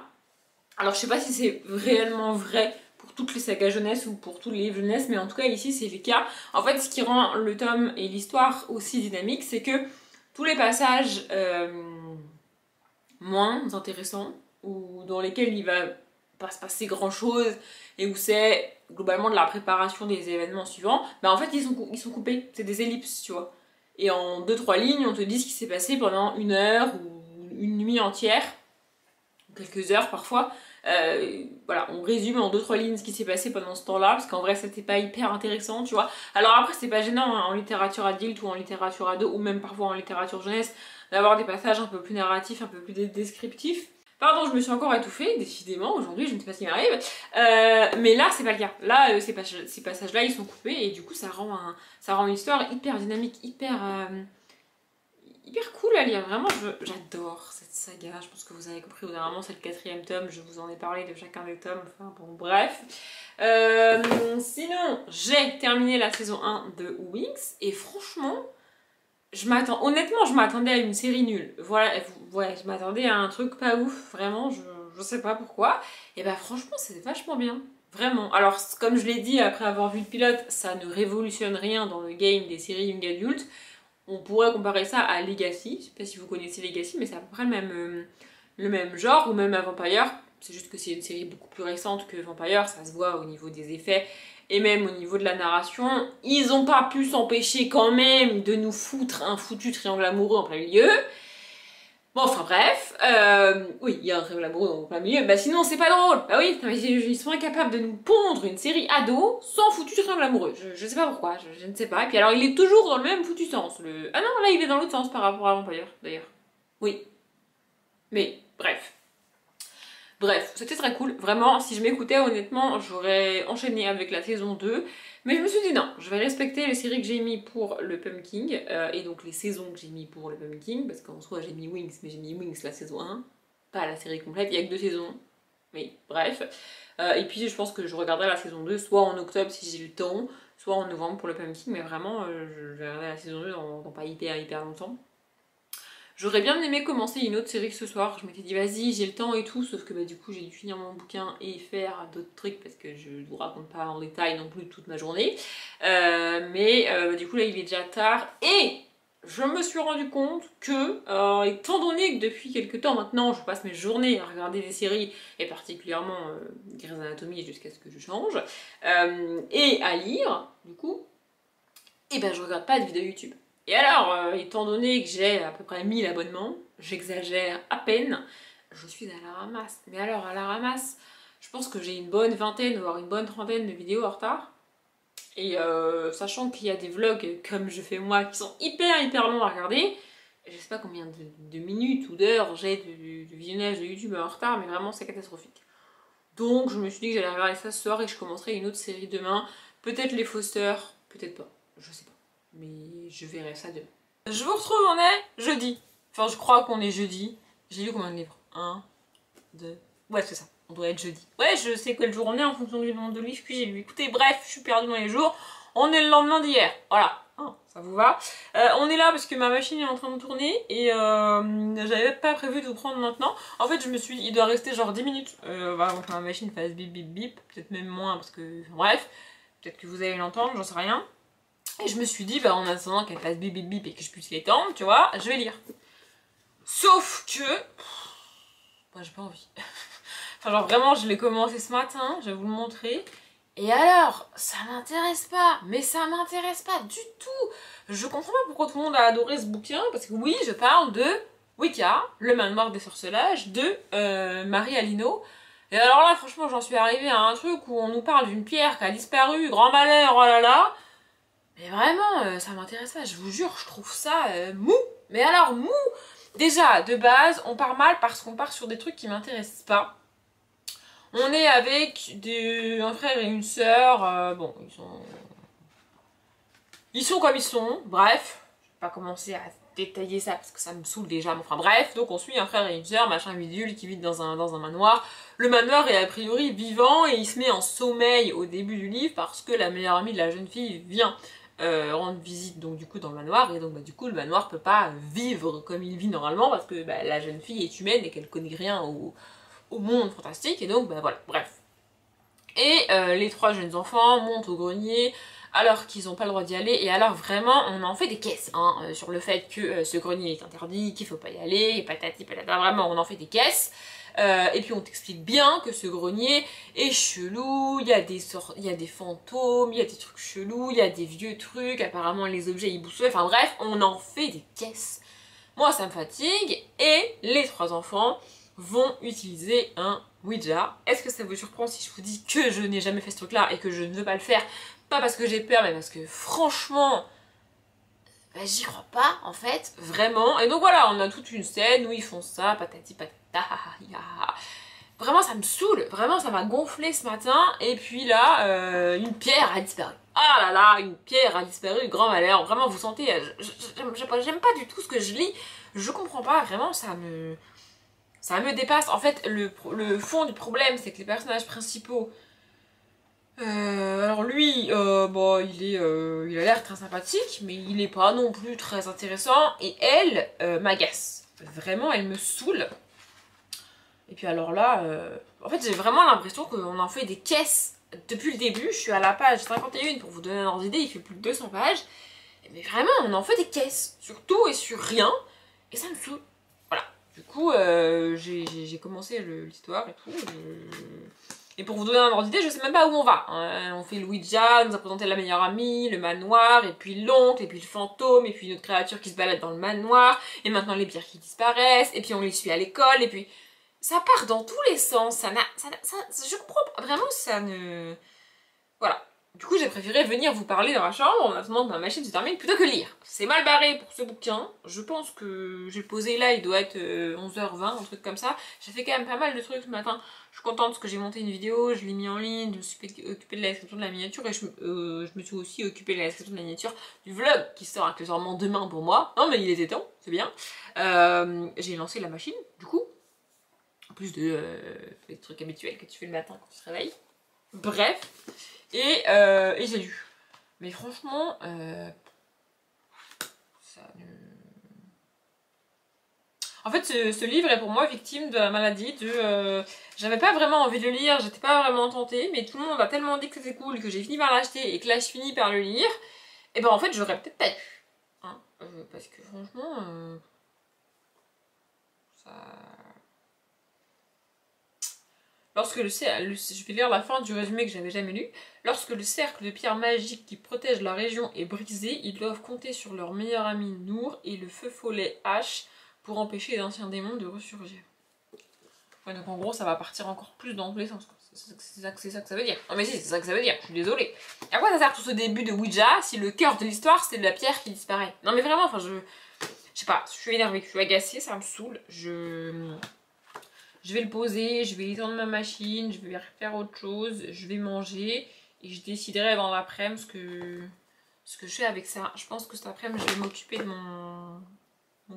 S1: alors je sais pas si c'est réellement vrai pour toutes les sagas jeunesse ou pour tous les livres jeunesse, mais en tout cas ici c'est le cas. En fait ce qui rend le tome et l'histoire aussi dynamique, c'est que tous les passages moins intéressants, ou dans lesquels il va pas se passer grand chose, et où c'est globalement de la préparation des événements suivants, bah en fait ils sont coupés, c'est des ellipses, tu vois. Et en 2-3 lignes on te dit ce qui s'est passé pendant 1 heure ou une nuit entière, quelques heures parfois. Voilà, on résume en 2-3 lignes ce qui s'est passé pendant ce temps-là, parce qu'en vrai c'était pas hyper intéressant, tu vois. Alors après c'est pas gênant hein, en littérature adulte ou en littérature ado, ou même parfois en littérature jeunesse, d'avoir des passages un peu plus narratifs, un peu plus descriptifs. Pardon, je me suis encore étouffée, décidément, aujourd'hui, je ne sais pas ce qui m'arrive. Mais là, c'est pas le cas. Là, ces passages-là, ils sont coupés, et du coup, ça rend une histoire hyper dynamique, hyper cool à lire. Vraiment, j'adore cette saga. Je pense que vous avez compris, au dernièrement, c'est le 4e tome. Je vous en ai parlé de chacun des tomes. Enfin, bon, bref. Sinon, j'ai terminé la saison 1 de Wings, et franchement... honnêtement, je m'attendais à une série nulle. Voilà, ouais, je m'attendais à un truc pas ouf, vraiment, je sais pas pourquoi. Et bah franchement, c'est vachement bien. Vraiment. Alors, comme je l'ai dit après avoir vu le pilote, ça ne révolutionne rien dans le game des séries young adultes. On pourrait comparer ça à Legacy. Je sais pas si vous connaissez Legacy, mais c'est à peu près le même genre, ou même à Vampire. C'est juste que c'est une série beaucoup plus récente que Vampire, ça se voit au niveau des effets. Et même au niveau de la narration, ils ont pas pu s'empêcher quand même de nous foutre un foutu triangle amoureux en plein milieu. Bon, enfin bref, oui, il y a un triangle amoureux en plein milieu, bah sinon c'est pas drôle. Bah oui, ils sont incapables de nous pondre une série ado sans foutu triangle amoureux. Je sais pas pourquoi, je ne sais pas. Et puis alors il est toujours dans le même foutu sens. Ah non, là il est dans l'autre sens par rapport à Vampire, d'ailleurs. Oui. Mais, bref. Bref, c'était très cool. Vraiment, si je m'écoutais, honnêtement, j'aurais enchaîné avec la saison 2. Mais je me suis dit non, je vais respecter les séries que j'ai mis pour le Pumpkin, et donc les saisons que j'ai mis pour le Pumpkin, parce qu'en soi j'ai mis Wings, mais j'ai mis Wings la saison 1, pas la série complète, il n'y a que 2 saisons. Mais bref. Et puis je pense que je regarderai la saison 2 soit en octobre si j'ai le temps, soit en novembre pour le Pumpkin, mais vraiment, je vais regarder la saison 2 dans pas hyper longtemps. J'aurais bien aimé commencer une autre série ce soir, je m'étais dit vas-y j'ai le temps et tout, sauf que bah, du coup j'ai dû finir mon bouquin et faire d'autres trucs parce que je ne vous raconte pas en détail non plus toute ma journée. Du coup là il est déjà tard et je me suis rendu compte que, étant donné que depuis quelques temps maintenant je passe mes journées à regarder des séries, et particulièrement Grey's Anatomy jusqu'à ce que je change, et à lire du coup, et ben je regarde pas de vidéos YouTube. Et alors, étant donné que j'ai à peu près 1000 abonnements, j'exagère à peine, je suis à la ramasse. Mais alors, à la ramasse, je pense que j'ai une bonne vingtaine, voire une bonne trentaine de vidéos en retard. Et sachant qu'il y a des vlogs comme je fais moi qui sont hyper longs à regarder, je sais pas combien de minutes ou d'heures j'ai de visionnage de YouTube en retard, mais vraiment c'est catastrophique. Donc je me suis dit que j'allais regarder ça ce soir et je commencerai une autre série demain. Peut-être les Foster, peut-être pas, je sais pas. Mais je verrai ça demain. Je vous retrouve, on est jeudi. Enfin je crois qu'on est jeudi. J'ai lu combien de livres? 1, 2... Ouais c'est ça, on doit être jeudi. Ouais je sais quel jour on est en fonction du nombre de livres que j'ai lu. Écoutez bref, je suis perdue dans les jours. On est le lendemain d'hier, voilà. Ça vous va? On est là parce que ma machine est en train de tourner et j'avais pas prévu de vous prendre maintenant. En fait je me suis dit, il doit rester genre 10 minutes avant que ma machine fasse bip bip bip, peut-être même moins parce que, bref, peut-être que vous allez l'entendre, j'en sais rien. Et je me suis dit, bah en attendant qu'elle fasse bip bip bip et que je puisse l'étendre, tu vois, je vais lire. Sauf que, bah, j'ai pas envie. Enfin genre vraiment je l'ai commencé ce matin, je vais vous le montrer. Et alors, ça m'intéresse pas, mais ça m'intéresse pas du tout. Je comprends pas pourquoi tout le monde a adoré ce bouquin, parce que oui, je parle de Wicca, le manoir des sorcelages, de Marie Alino. Et alors là, franchement, j'en suis arrivée à un truc où on nous parle d'une pierre qui a disparu, grand malheur, oh là là. Mais vraiment, ça m'intéresse pas, je vous jure, je trouve ça mou. Mais alors, mou. Déjà, de base, on part mal parce qu'on part sur des trucs qui m'intéressent pas. On est avec un frère et une sœur, bon, ils sont comme ils sont, bref, je vais pas commencer à détailler ça parce que ça me saoule déjà, mais enfin bref, donc on suit un frère et une sœur, machin bidule, qui vivent dans un manoir. Le manoir est a priori vivant et il se met en sommeil au début du livre parce que la meilleure amie de la jeune fille vient rendre visite donc du coup dans le manoir et donc bah, du coup le manoir peut pas vivre comme il vit normalement parce que bah, la jeune fille est humaine et qu'elle connaît rien au monde fantastique et donc bah voilà, bref. Et les 3 jeunes enfants montent au grenier alors qu'ils n'ont pas le droit d'y aller et alors vraiment on en fait des caisses hein, sur le fait que ce grenier est interdit, qu'il faut pas y aller, et patati patata, vraiment on en fait des caisses. Et puis on t'explique bien que ce grenier est chelou, il y a des fantômes, il y a des trucs chelous, il y a des vieux trucs, apparemment les objets ils bousculent, enfin bref, on en fait des caisses. Moi ça me fatigue et les 3 enfants vont utiliser un Ouija. Est-ce que ça vous surprend si je vous dis que je n'ai jamais fait ce truc là et que je ne veux pas le faire? Pas parce que j'ai peur mais parce que franchement bah, j'y crois pas en fait, vraiment. Et donc voilà, on a toute une scène où ils font ça, patati patata, vraiment ça me saoule, vraiment ça m'a gonflé ce matin. Et puis là, une pierre a disparu. Ah là là, une pierre a disparu, grand malheur. Vraiment vous sentez, j'aime pas du tout ce que je lis. Je comprends pas, vraiment ça me dépasse. En fait, le fond du problème, c'est que les personnages principaux... alors lui, bon, il a l'air très sympathique, mais il est pas non plus très intéressant. Et elle m'agace. Vraiment, elle me saoule. Et puis alors là, en fait, j'ai vraiment l'impression qu'on en fait des caisses. Depuis le début, je suis à la page 51 pour vous donner un ordre d'idée, il fait plus de 200 pages. Mais vraiment, on en fait des caisses. Sur tout et sur rien. Et ça me saoule. Du coup, j'ai commencé l'histoire et tout. Et pour vous donner un ordre d'idée, je sais même pas où on va. On fait le Ouija, on nous a présenté la meilleure amie, le manoir, et puis l'oncle, et puis le fantôme, et puis une autre créature qui se balade dans le manoir, et maintenant les pierres qui disparaissent, et puis on les suit à l'école, et puis... Ça part dans tous les sens, je comprends pas, vraiment ça ne... Voilà. Du coup, j'ai préféré venir vous parler dans ma chambre en attendant que ma machine se termine plutôt que lire. C'est mal barré pour ce bouquin. Je pense que j'ai posé là, il doit être 11h20, un truc comme ça. J'ai fait quand même pas mal de trucs ce matin. Je suis contente parce que j'ai monté une vidéo, je l'ai mis en ligne, je me suis occupée de la description de la miniature et je me suis aussi occupée de la description de la miniature du vlog qui sort accessoirement demain pour moi. Non mais il était temps, c'est bien. J'ai lancé la machine, du coup. En plus de les trucs habituels que tu fais le matin quand tu te réveilles. Bref. Et j'ai lu. Mais franchement, ça ne... En fait, ce livre est pour moi victime de la maladie de... j'avais pas vraiment envie de le lire, j'étais pas vraiment tentée, mais tout le monde a tellement dit que c'était cool que j'ai fini par l'acheter et que là je finis par le lire. Et ben en fait, j'aurais peut-être pas dû. Hein, parce que franchement... ça... Lorsque je vais lire la fin du résumé que j'avais jamais lu. Lorsque le cercle de pierres magiques qui protège la région est brisé, ils doivent compter sur leur meilleur ami Nour et le feu follet H pour empêcher les anciens démons de ressurgir. Ouais, donc en gros, ça va partir encore plus dans tous les sens. C'est ça que ça veut dire. Non mais si, c'est ça que ça veut dire, je suis désolée. À quoi ça sert tout ce début de Ouija si le cœur de l'histoire c'est de la pierre qui disparaît? Non mais vraiment, enfin Je sais pas, je suis énervée, je suis agacée, ça me saoule. Je vais le poser, je vais étendre ma machine, je vais faire autre chose, je vais manger et je déciderai dans l'après-midi ce que je fais avec ça. Je pense que cet après-midi, je vais m'occuper de mon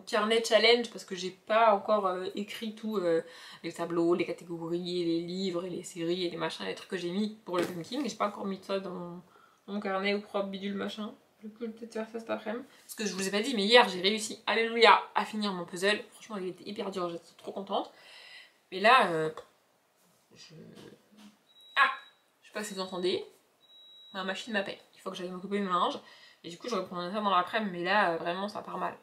S1: carnet challenge parce que j'ai pas encore écrit tout les tableaux, les catégories, les livres et les séries et les machins, les trucs que j'ai mis pour le pumpkin. J'ai pas encore mis ça dans mon carnet ou propre bidule machin. Du coup, je vais peut-être faire ça cet après-midi. Parce que je vous ai pas dit, mais hier j'ai réussi, alléluia, à finir mon puzzle. Franchement, il était hyper dur, j'étais trop contente. Mais là, ah, je sais pas si vous entendez, ma machine m'appelle. Il faut que j'aille m'occuper de mon linge. Et du coup, je reprendrai ça dans l'après-midi, mais là, vraiment, ça part mal.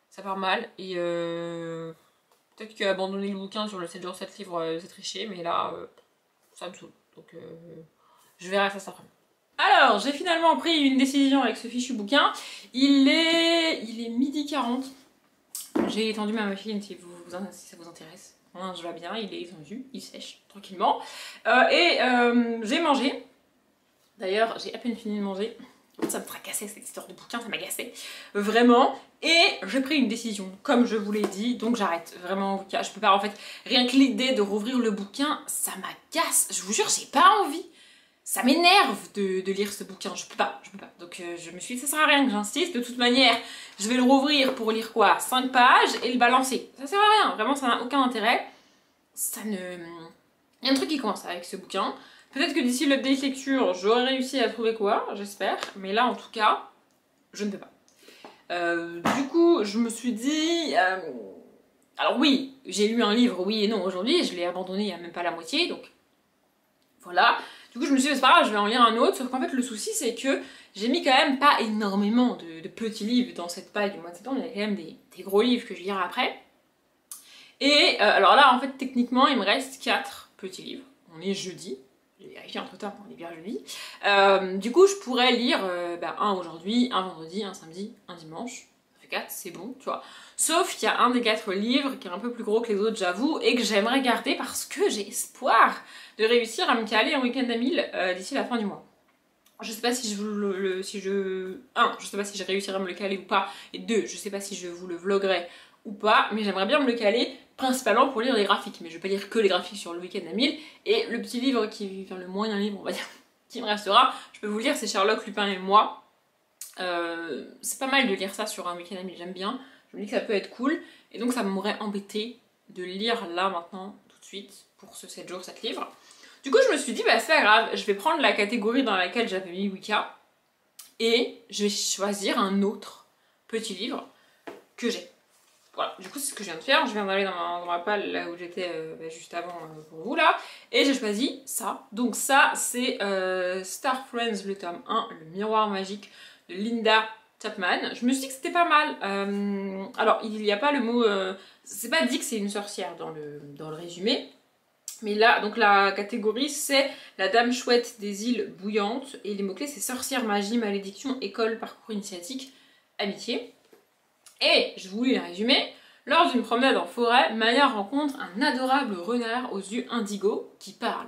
S1: Ça part mal. Et peut-être qu'abandonner le bouquin sur le 7 jours 7 livres, c'est tricher, mais là, ça me saoule. Donc, je verrai ça cet après-midi. Alors, j'ai finalement pris une décision avec ce fichu bouquin. Il est 12h40. J'ai étendu ma machine si ça vous intéresse. Je vais bien, il est étendu, il sèche tranquillement. J'ai mangé. D'ailleurs, j'ai à peine fini de manger. Ça me tracassait cette histoire de bouquin, ça m'agaçait. Vraiment. Et j'ai pris une décision, comme je vous l'ai dit, donc j'arrête. Vraiment, je peux pas, en fait, rien que l'idée de rouvrir le bouquin, ça m'agace. Je vous jure, j'ai pas envie. Ça m'énerve de lire ce bouquin, je peux pas. Donc je me suis dit, ça sert à rien que j'insiste. De toute manière, je vais le rouvrir pour lire quoi, 5 pages et le balancer. Ça sert à rien, vraiment ça n'a aucun intérêt. Il y a un truc qui commence avec ce bouquin. Peut-être que d'ici l'update lecture, j'aurai réussi à trouver quoi, j'espère. Mais là, en tout cas, je ne peux pas. Du coup, je me suis dit... alors oui, j'ai lu un livre, oui et non, aujourd'hui. Je l'ai abandonné à même pas la moitié, donc voilà. Du coup, je me suis dit, c'est pas grave, je vais en lire un autre. Sauf qu'en fait, le souci, c'est que j'ai mis quand même pas énormément de petits livres dans cette paille du mois de septembre. Il y a quand même des gros livres que je lirai après. Et alors là, en fait, techniquement, il me reste 4 petits livres. On est jeudi. J'ai vérifié entre temps, on est bien jeudi. Du coup, je pourrais lire un aujourd'hui, un vendredi, un samedi, un dimanche. Ça fait 4, c'est bon, tu vois. Sauf qu'il y a un des 4 livres qui est un peu plus gros que les autres, j'avoue, et que j'aimerais garder parce que j'ai espoir de réussir à me caler un week-end à 1000 d'ici la fin du mois. Je sais pas si je vous je sais pas si je réussirai à me le caler ou pas, et 2, je sais pas si je vous le vloguerai ou pas, mais j'aimerais bien me le caler, principalement pour lire les graphiques, mais je vais pas lire que les graphiques sur le week-end à 1000, et le petit livre le moyen livre, on va dire, qui me restera, je peux vous le lire, c'est Sherlock, Lupin et moi. C'est pas mal de lire ça sur un week-end à 1000, j'aime bien, je me dis que ça peut être cool, et donc ça m'aurait embêté de lire là, maintenant, tout de suite, pour ce 7 jours, 7 livres. Du coup, je me suis dit, bah c'est pas grave, je vais prendre la catégorie dans laquelle j'avais mis Wicca, et je vais choisir un autre petit livre que j'ai. Voilà, du coup c'est ce que je viens de faire, je viens d'aller dans ma palle là où j'étais juste avant pour vous là, et j'ai choisi ça. Donc ça c'est Star Friends le tome 1, le miroir magique de Linda Chapman. Je me suis dit que c'était pas mal. Alors il n'y a pas le mot, c'est pas dit que c'est une sorcière dans le résumé, mais là donc la catégorie c'est la dame chouette des îles bouillantes, et les mots-clés c'est sorcière, magie, malédiction, école, parcours initiatique, amitié. Et je vous lis le résumé. Lors d'une promenade en forêt, Maya rencontre un adorable renard aux yeux indigo qui parle.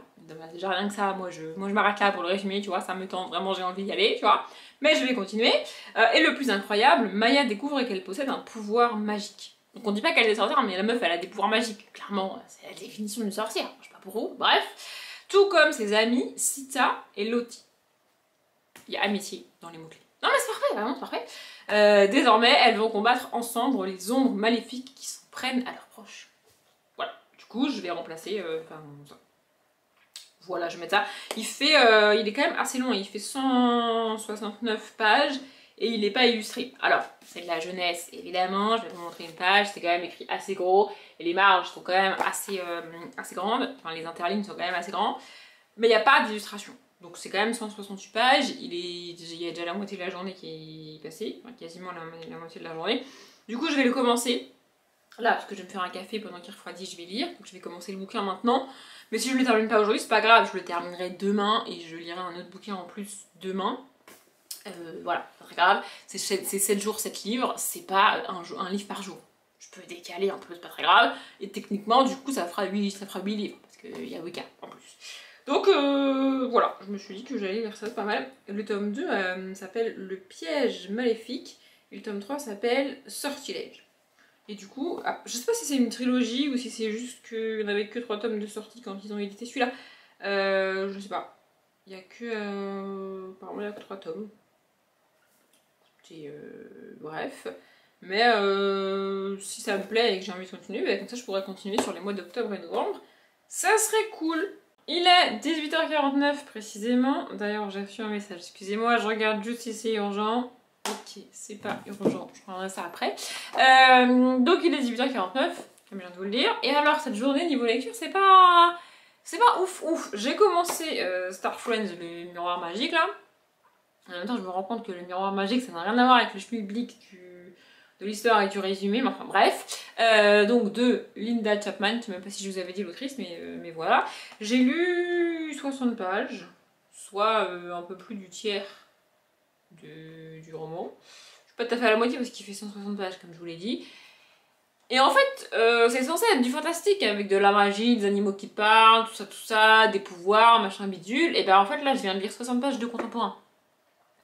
S1: Déjà rien que ça, moi je m'arrête là pour le résumé, tu vois, ça me tente, vraiment j'ai envie d'y aller, tu vois. Mais je vais continuer. Et le plus incroyable, Maya découvre qu'elle possède un pouvoir magique. Donc on dit pas qu'elle est sorcière, mais la meuf elle a des pouvoirs magiques. Clairement, c'est la définition d'une sorcière, je sais pas pour vous, bref. Tout comme ses amis Sita et Lottie. Il y a amitié dans les mots-clés. Non mais c'est parfait, vraiment c'est parfait. Désormais, elles vont combattre ensemble les ombres maléfiques qui s'en prennent à leurs proches. Voilà, du coup je vais remplacer, ça. Voilà, je vais mettre ça. Il est quand même assez long, il fait 169 pages et il n'est pas illustré. Alors, c'est de la jeunesse évidemment, je vais vous montrer une page, c'est quand même écrit assez gros et les marges sont quand même assez grandes, enfin les interlignes sont quand même assez grands, mais il n'y a pas d'illustration. Donc c'est quand même 168 pages, il y a déjà la moitié de la journée qui est passée, enfin quasiment la moitié de la journée. Du coup je vais le commencer, là parce que je vais me faire un café pendant qu'il refroidit, je vais lire, donc je vais commencer le bouquin maintenant. Mais si je ne le termine pas aujourd'hui, c'est pas grave, je le terminerai demain et je lirai un autre bouquin en plus demain. Voilà, c'est pas très grave, c'est 7 jours, 7 livres, c'est pas un livre par jour. Je peux décaler un peu, c'est pas très grave, et techniquement du coup ça fera 8 livres, parce qu'il y a Wicca en plus. Donc voilà, je me suis dit que j'allais lire ça, c'est pas mal. Le tome 2 s'appelle Le piège maléfique Et le tome 3 s'appelle Sortilège. Et du coup, je sais pas si c'est une trilogie ou si c'est juste qu'il n'y en avait que 3 tomes de sortie quand ils ont édité celui-là. Je sais pas. Il y a que... apparemment, il y a que 3 tomes. Bref. Mais si ça me plaît et que j'ai envie de continuer, bah, comme ça je pourrais continuer sur les mois d'octobre et novembre. Ça serait cool. Il est 18h49 précisément. D'ailleurs, j'ai reçu un message. Excusez-moi, je regarde juste si c'est urgent. Ok, c'est pas urgent, je prendrai ça après. Donc il est 18h49, comme je viens de vous le dire. Et alors, cette journée, niveau lecture, c'est pas ouf ouf. J'ai commencé Star Friends, le miroir magique là. En même temps, je me rends compte que le miroir magique, ça n'a rien à voir avec le schmilblick de l'histoire et du résumé, mais enfin bref. Donc de Linda Chapman, je sais même pas si je vous avais dit l'autrice, mais voilà. J'ai lu 60 pages, soit un peu plus du tiers du roman. Je suis pas tout à fait à la moitié parce qu'il fait 160 pages, comme je vous l'ai dit. Et en fait, c'est censé être du fantastique, avec de la magie, des animaux qui parlent, tout ça, des pouvoirs, machin bidule. Et ben en fait là, je viens de lire 60 pages de contemporain.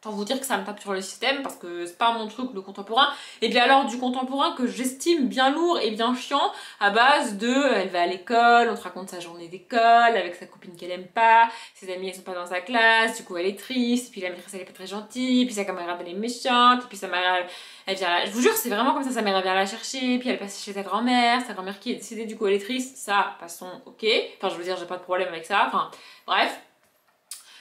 S1: Autant vous dire que ça me tape sur le système parce que c'est pas mon truc le contemporain. Et bien alors du contemporain que j'estime bien lourd et bien chiant à base de elle va à l'école, on te raconte sa journée d'école avec sa copine qu'elle aime pas, ses amis elles sont pas dans sa classe, du coup elle est triste, et puis la maîtresse elle est pas très gentille, puis sa camarade elle est méchante, et puis sa mère elle vient, je vous jure c'est vraiment comme ça, sa mère elle vient la chercher, puis elle passe chez sa grand-mère qui est décédée, du coup elle est triste, ça passons ok, enfin je veux dire j'ai pas de problème avec ça, enfin bref.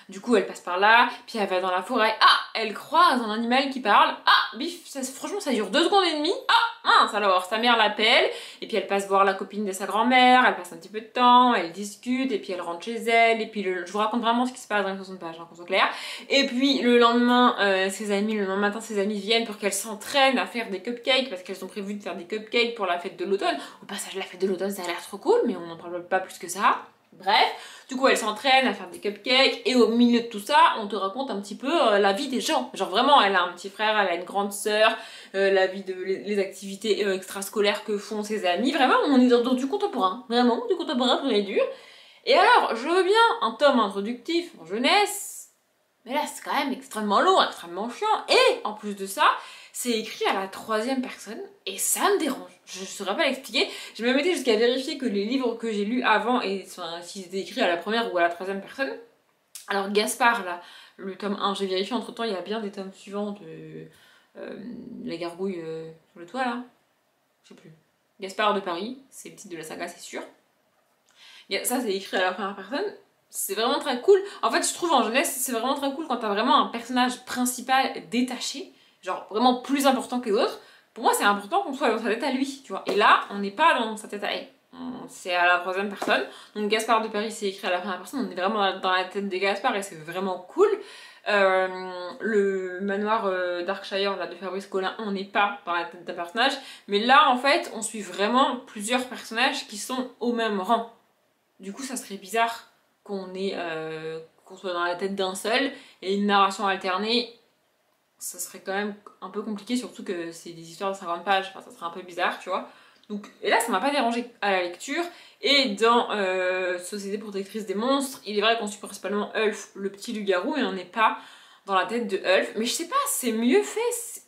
S1: Du coup, elle passe par là, puis elle va dans la forêt. Ah, elle croise un animal qui parle. Ah, bif, franchement, ça dure 2 secondes et demie. Ah, mince, alors sa mère l'appelle, et puis elle passe voir la copine de sa grand-mère, elle passe un petit peu de temps, elle discute, et puis elle rentre chez elle, et puis je vous raconte vraiment ce qui se passe dans les 60 pages, hein, qu'on soit clair. Et puis le lendemain, le lendemain matin, ses amis viennent pour qu'elle s'entraîne à faire des cupcakes, parce qu'elles ont prévu de faire des cupcakes pour la fête de l'automne. Au passage, la fête de l'automne, ça a l'air trop cool, mais on n'en parle pas plus que ça. Bref, du coup elle s'entraîne à faire des cupcakes et au milieu de tout ça, on te raconte un petit peu la vie des gens. Genre vraiment, elle a un petit frère, elle a une grande sœur, la vie les activités extrascolaires que font ses amis. Vraiment, on est dans du contemporain. Vraiment, du contemporain pur et dur. Et alors, je veux bien un tome introductif en jeunesse, mais là c'est quand même extrêmement lourd, extrêmement chiant. Et en plus de ça, c'est écrit à la 3e personne et ça me dérange. Je ne saurais pas l'expliquer. J'ai même été jusqu'à vérifier que les livres que j'ai lus avant, enfin, s'ils étaient écrits à la 1re ou à la 3e personne. Alors Gaspard, là, le tome 1, j'ai vérifié entre temps, il y a bien des tomes suivants de La Gargouille sur le toit, là. Je sais plus. Gaspard de Paris, c'est le titre de la saga, c'est sûr. Ça, c'est écrit à la 1re personne. C'est vraiment très cool. En fait, je trouve en jeunesse, c'est vraiment très cool quand t'as vraiment un personnage principal détaché, genre vraiment plus important que les autres. Pour moi, c'est important qu'on soit dans sa tête à lui, tu vois. Et là, on n'est pas dans sa tête à elle. C'est à la 3e personne. Donc Gaspard de Paris, c'est écrit à la 1re personne. On est vraiment dans la tête de Gaspard et c'est vraiment cool. Le manoir Darkshire là, de Fabrice Collin, on n'est pas dans la tête d'un personnage. Mais là, en fait, on suit vraiment plusieurs personnages qui sont au même rang. Du coup, ça serait bizarre qu'on soit dans la tête d'un seul et une narration alternée. Ça serait quand même un peu compliqué, surtout que c'est des histoires de 50 pages, enfin ça serait un peu bizarre, tu vois. Donc, et là ça m'a pas dérangé à la lecture. Et dans Société protectrice des monstres, il est vrai qu'on suit principalement Ulf, le petit loup-garou, et on n'est pas dans la tête de Ulf. Mais je sais pas, c'est mieux fait.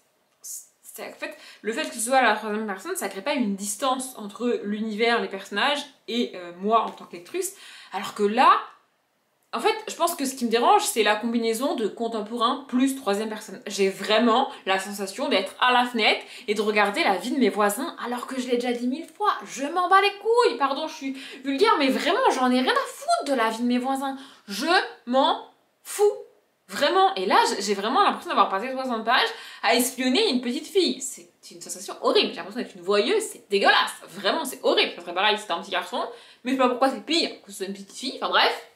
S1: En fait, le fait que ce soit à la 3e personne, ça crée pas une distance entre l'univers, les personnages et moi en tant que lectrice. Alors que là, en fait, je pense que ce qui me dérange, c'est la combinaison de contemporain plus 3e personne. J'ai vraiment la sensation d'être à la fenêtre et de regarder la vie de mes voisins alors que je l'ai déjà dit 1000 fois. Je m'en bats les couilles, pardon, je suis vulgaire, mais vraiment, j'en ai rien à foutre de la vie de mes voisins. Je m'en fous. Vraiment. Et là, j'ai vraiment l'impression d'avoir passé 60 pages à espionner une petite fille. C'est une sensation horrible. J'ai l'impression d'être une voyeuse, c'est dégueulasse. Vraiment, c'est horrible. Ça serait pareil si c'était un petit garçon. Mais je sais pas pourquoi c'est pire que ce soit une petite fille. Enfin bref.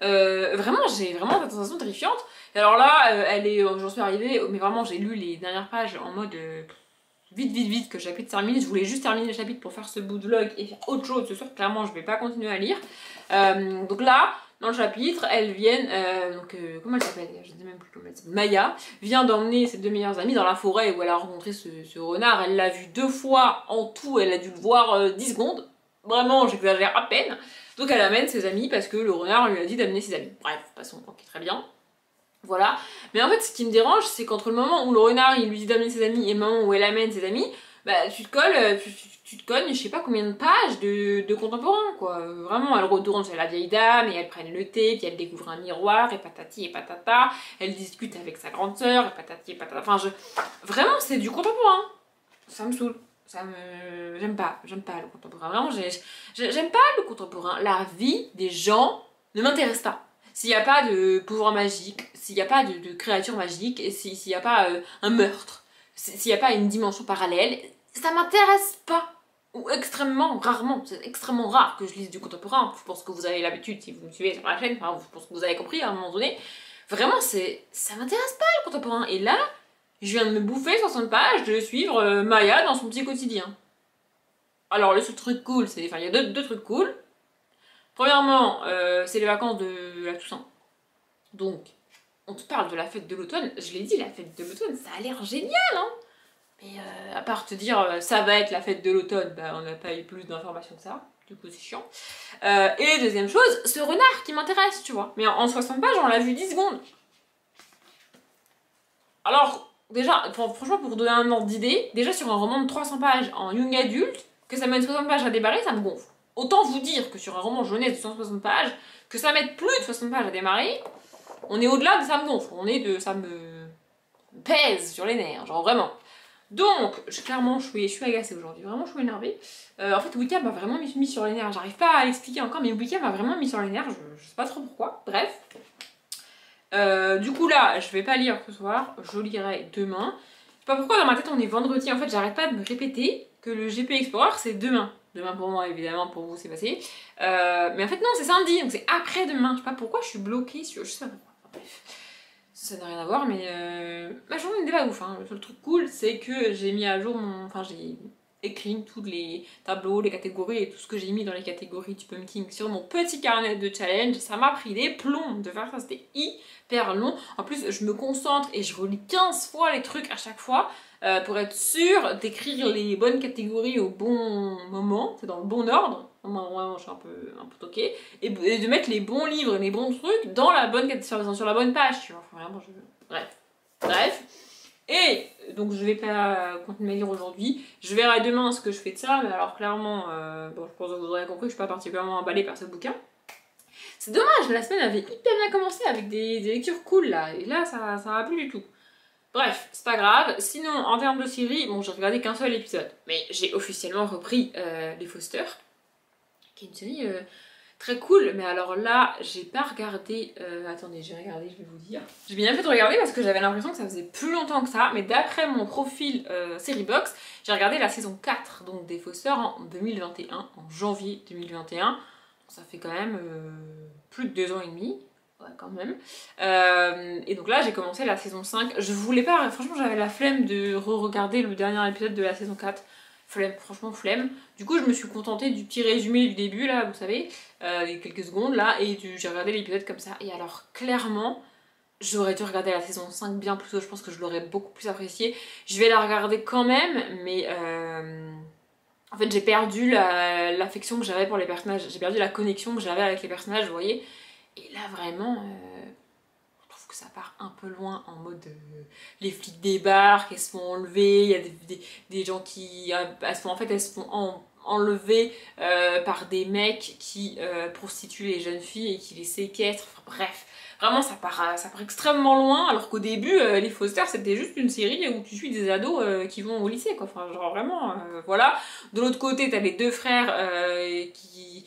S1: Vraiment, j'ai vraiment cette sensation terrifiante. Et alors là, j'en suis arrivée, mais vraiment, j'ai lu les dernières pages en mode vite, que le chapitre termine. Je voulais juste terminer le chapitre pour faire ce bout de vlog et faire autre chose ce soir. Clairement, je vais pas continuer à lire. Donc là, dans le chapitre, elles viennent, comment elle s'appelle? Je ne sais même plus comment elle s'appelle. Maya vient d'emmener ses 2 meilleures amies dans la forêt où elle a rencontré ce renard. Elle l'a vu 2 fois en tout, elle a dû le voir 10 secondes. Vraiment, j'exagère à peine. Donc elle amène ses amis parce que le renard lui a dit d'amener ses amis. Bref, passons, ok, très bien. Voilà. Mais en fait, ce qui me dérange, c'est qu'entre le moment où le renard il lui dit d'amener ses amis et le moment où elle amène ses amis, bah tu te colles, tu te cognes, je sais pas combien de pages de contemporains, quoi. Vraiment, elle retourne chez la vieille dame et elle prenne le thé, puis elle découvre un miroir et patati et patata. Elle discute avec sa grande sœur et patati et patata. Enfin, vraiment, c'est du contemporain. Ça me saoule. J'aime pas le contemporain. Vraiment, j'aime pas le contemporain. La vie des gens ne m'intéresse pas. S'il n'y a pas de pouvoir magique, s'il n'y a pas de créature magique, s'il n'y a pas un meurtre, s'il n'y a pas une dimension parallèle, ça m'intéresse pas. Ou extrêmement rarement. C'est extrêmement rare que je lise du contemporain. Je pense que vous avez l'habitude si vous me suivez sur la chaîne. Enfin, je pense que vous avez compris à un moment donné. Vraiment, ça m'intéresse pas le contemporain. Et là, je viens de me bouffer 60 pages de suivre Maya dans son petit quotidien. Alors, le seul truc cool, c'est... Enfin, il y a deux trucs cool. Premièrement, c'est les vacances de la Toussaint. Donc, on te parle de la fête de l'automne. Je l'ai dit, la fête de l'automne, ça a l'air génial, hein. Mais à part te dire, ça va être la fête de l'automne, bah, on n'a pas eu plus d'informations que ça. Du coup, c'est chiant. Et deuxième chose, ce renard qui m'intéresse, tu vois. Mais en 60 pages, on l'a vu 10 secondes. Alors, déjà, franchement, pour vous donner un ordre d'idée, déjà sur un roman de 300 pages en young adulte, que ça mette 60 pages à démarrer, ça me gonfle. Autant vous dire que sur un roman jeunesse de 160 pages, que ça mette plus de 60 pages à démarrer, on est au-delà de ça me gonfle. Ça me pèse sur les nerfs, genre vraiment. Donc, clairement, je suis agacée aujourd'hui. Vraiment, je suis énervée. En fait, Wicca m'a vraiment mis sur les nerfs. J'arrive pas à l'expliquer encore, mais Wicca m'a vraiment mis sur les nerfs. Je sais pas trop pourquoi. Bref. Du coup, là, je vais pas lire ce soir. Je lirai demain. Je sais pas pourquoi dans ma tête on est vendredi. En fait, j'arrête pas de me répéter que le GP Explorer c'est demain. Demain pour moi, évidemment, pour vous c'est passé. Mais en fait, non, c'est samedi, donc c'est après-demain. Je sais pas pourquoi je suis bloquée sur. Je sais pas pourquoi. Enfin, bref. Ça n'a rien à voir, mais ma journée n'était pas ouf. Hein. Le seul truc cool, c'est que j'ai mis à jour mon. Enfin, j'ai écrit tous les tableaux, les catégories et tout ce que j'ai mis dans les catégories du pumpkin sur mon petit carnet de challenge. Ça m'a pris des plombs de faire ça, c'était hyper long. En plus, je me concentre et je relis 15 fois les trucs à chaque fois pour être sûre d'écrire les bonnes catégories au bon moment, c'est dans le bon ordre. Moi, je suis un peu toquée. Et de mettre les bons livres et les bons trucs dans la bonne sur la bonne page, tu vois. Enfin, vraiment, Bref. Et donc je vais pas continuer à lire aujourd'hui. Je verrai demain ce que je fais de ça, mais alors clairement, bon, je pense que vous aurez compris que je suis pas particulièrement emballée par ce bouquin. C'est dommage, la semaine avait hyper bien commencé avec des lectures cool là, et là ça va plus du tout. Bref, c'est pas grave. Sinon, en termes de série, bon, j'ai regardé qu'un seul épisode, mais j'ai officiellement repris Les Foster, qui est une série très cool, mais alors là, j'ai pas regardé. Attendez, j'ai regardé, je vais vous dire. J'ai bien fait de regarder parce que j'avais l'impression que ça faisait plus longtemps que ça, mais d'après mon profil Seriebox, j'ai regardé la saison 4 donc des Foster en 2021, en janvier 2021. Ça fait quand même plus de 2 ans et demi. Ouais, quand même. Et donc là, j'ai commencé la saison 5. Je voulais pas, franchement, j'avais la flemme de re-regarder le dernier épisode de la saison 4. Flemme, franchement flemme. Du coup, je me suis contentée du petit résumé du début, là, vous savez, les quelques secondes, là, et j'ai regardé l'épisode comme ça. Et alors, clairement, j'aurais dû regarder la saison 5 bien plus tôt, je pense que je l'aurais beaucoup plus appréciée. Je vais la regarder quand même, mais en fait, j'ai perdu l'affection que j'avais pour les personnages. J'ai perdu la connexion que j'avais avec les personnages, vous voyez. Et là, vraiment... je trouve que ça part un peu loin en mode les flics débarquent, elles se font enlever, il y a des gens qui elles se font enlever par des mecs qui prostituent les jeunes filles et qui les séquestrent, enfin, bref, vraiment ça part extrêmement loin, alors qu'au début les Foster c'était juste une série où tu suis des ados qui vont au lycée quoi, enfin genre vraiment voilà. De l'autre côté t'as les deux frères qui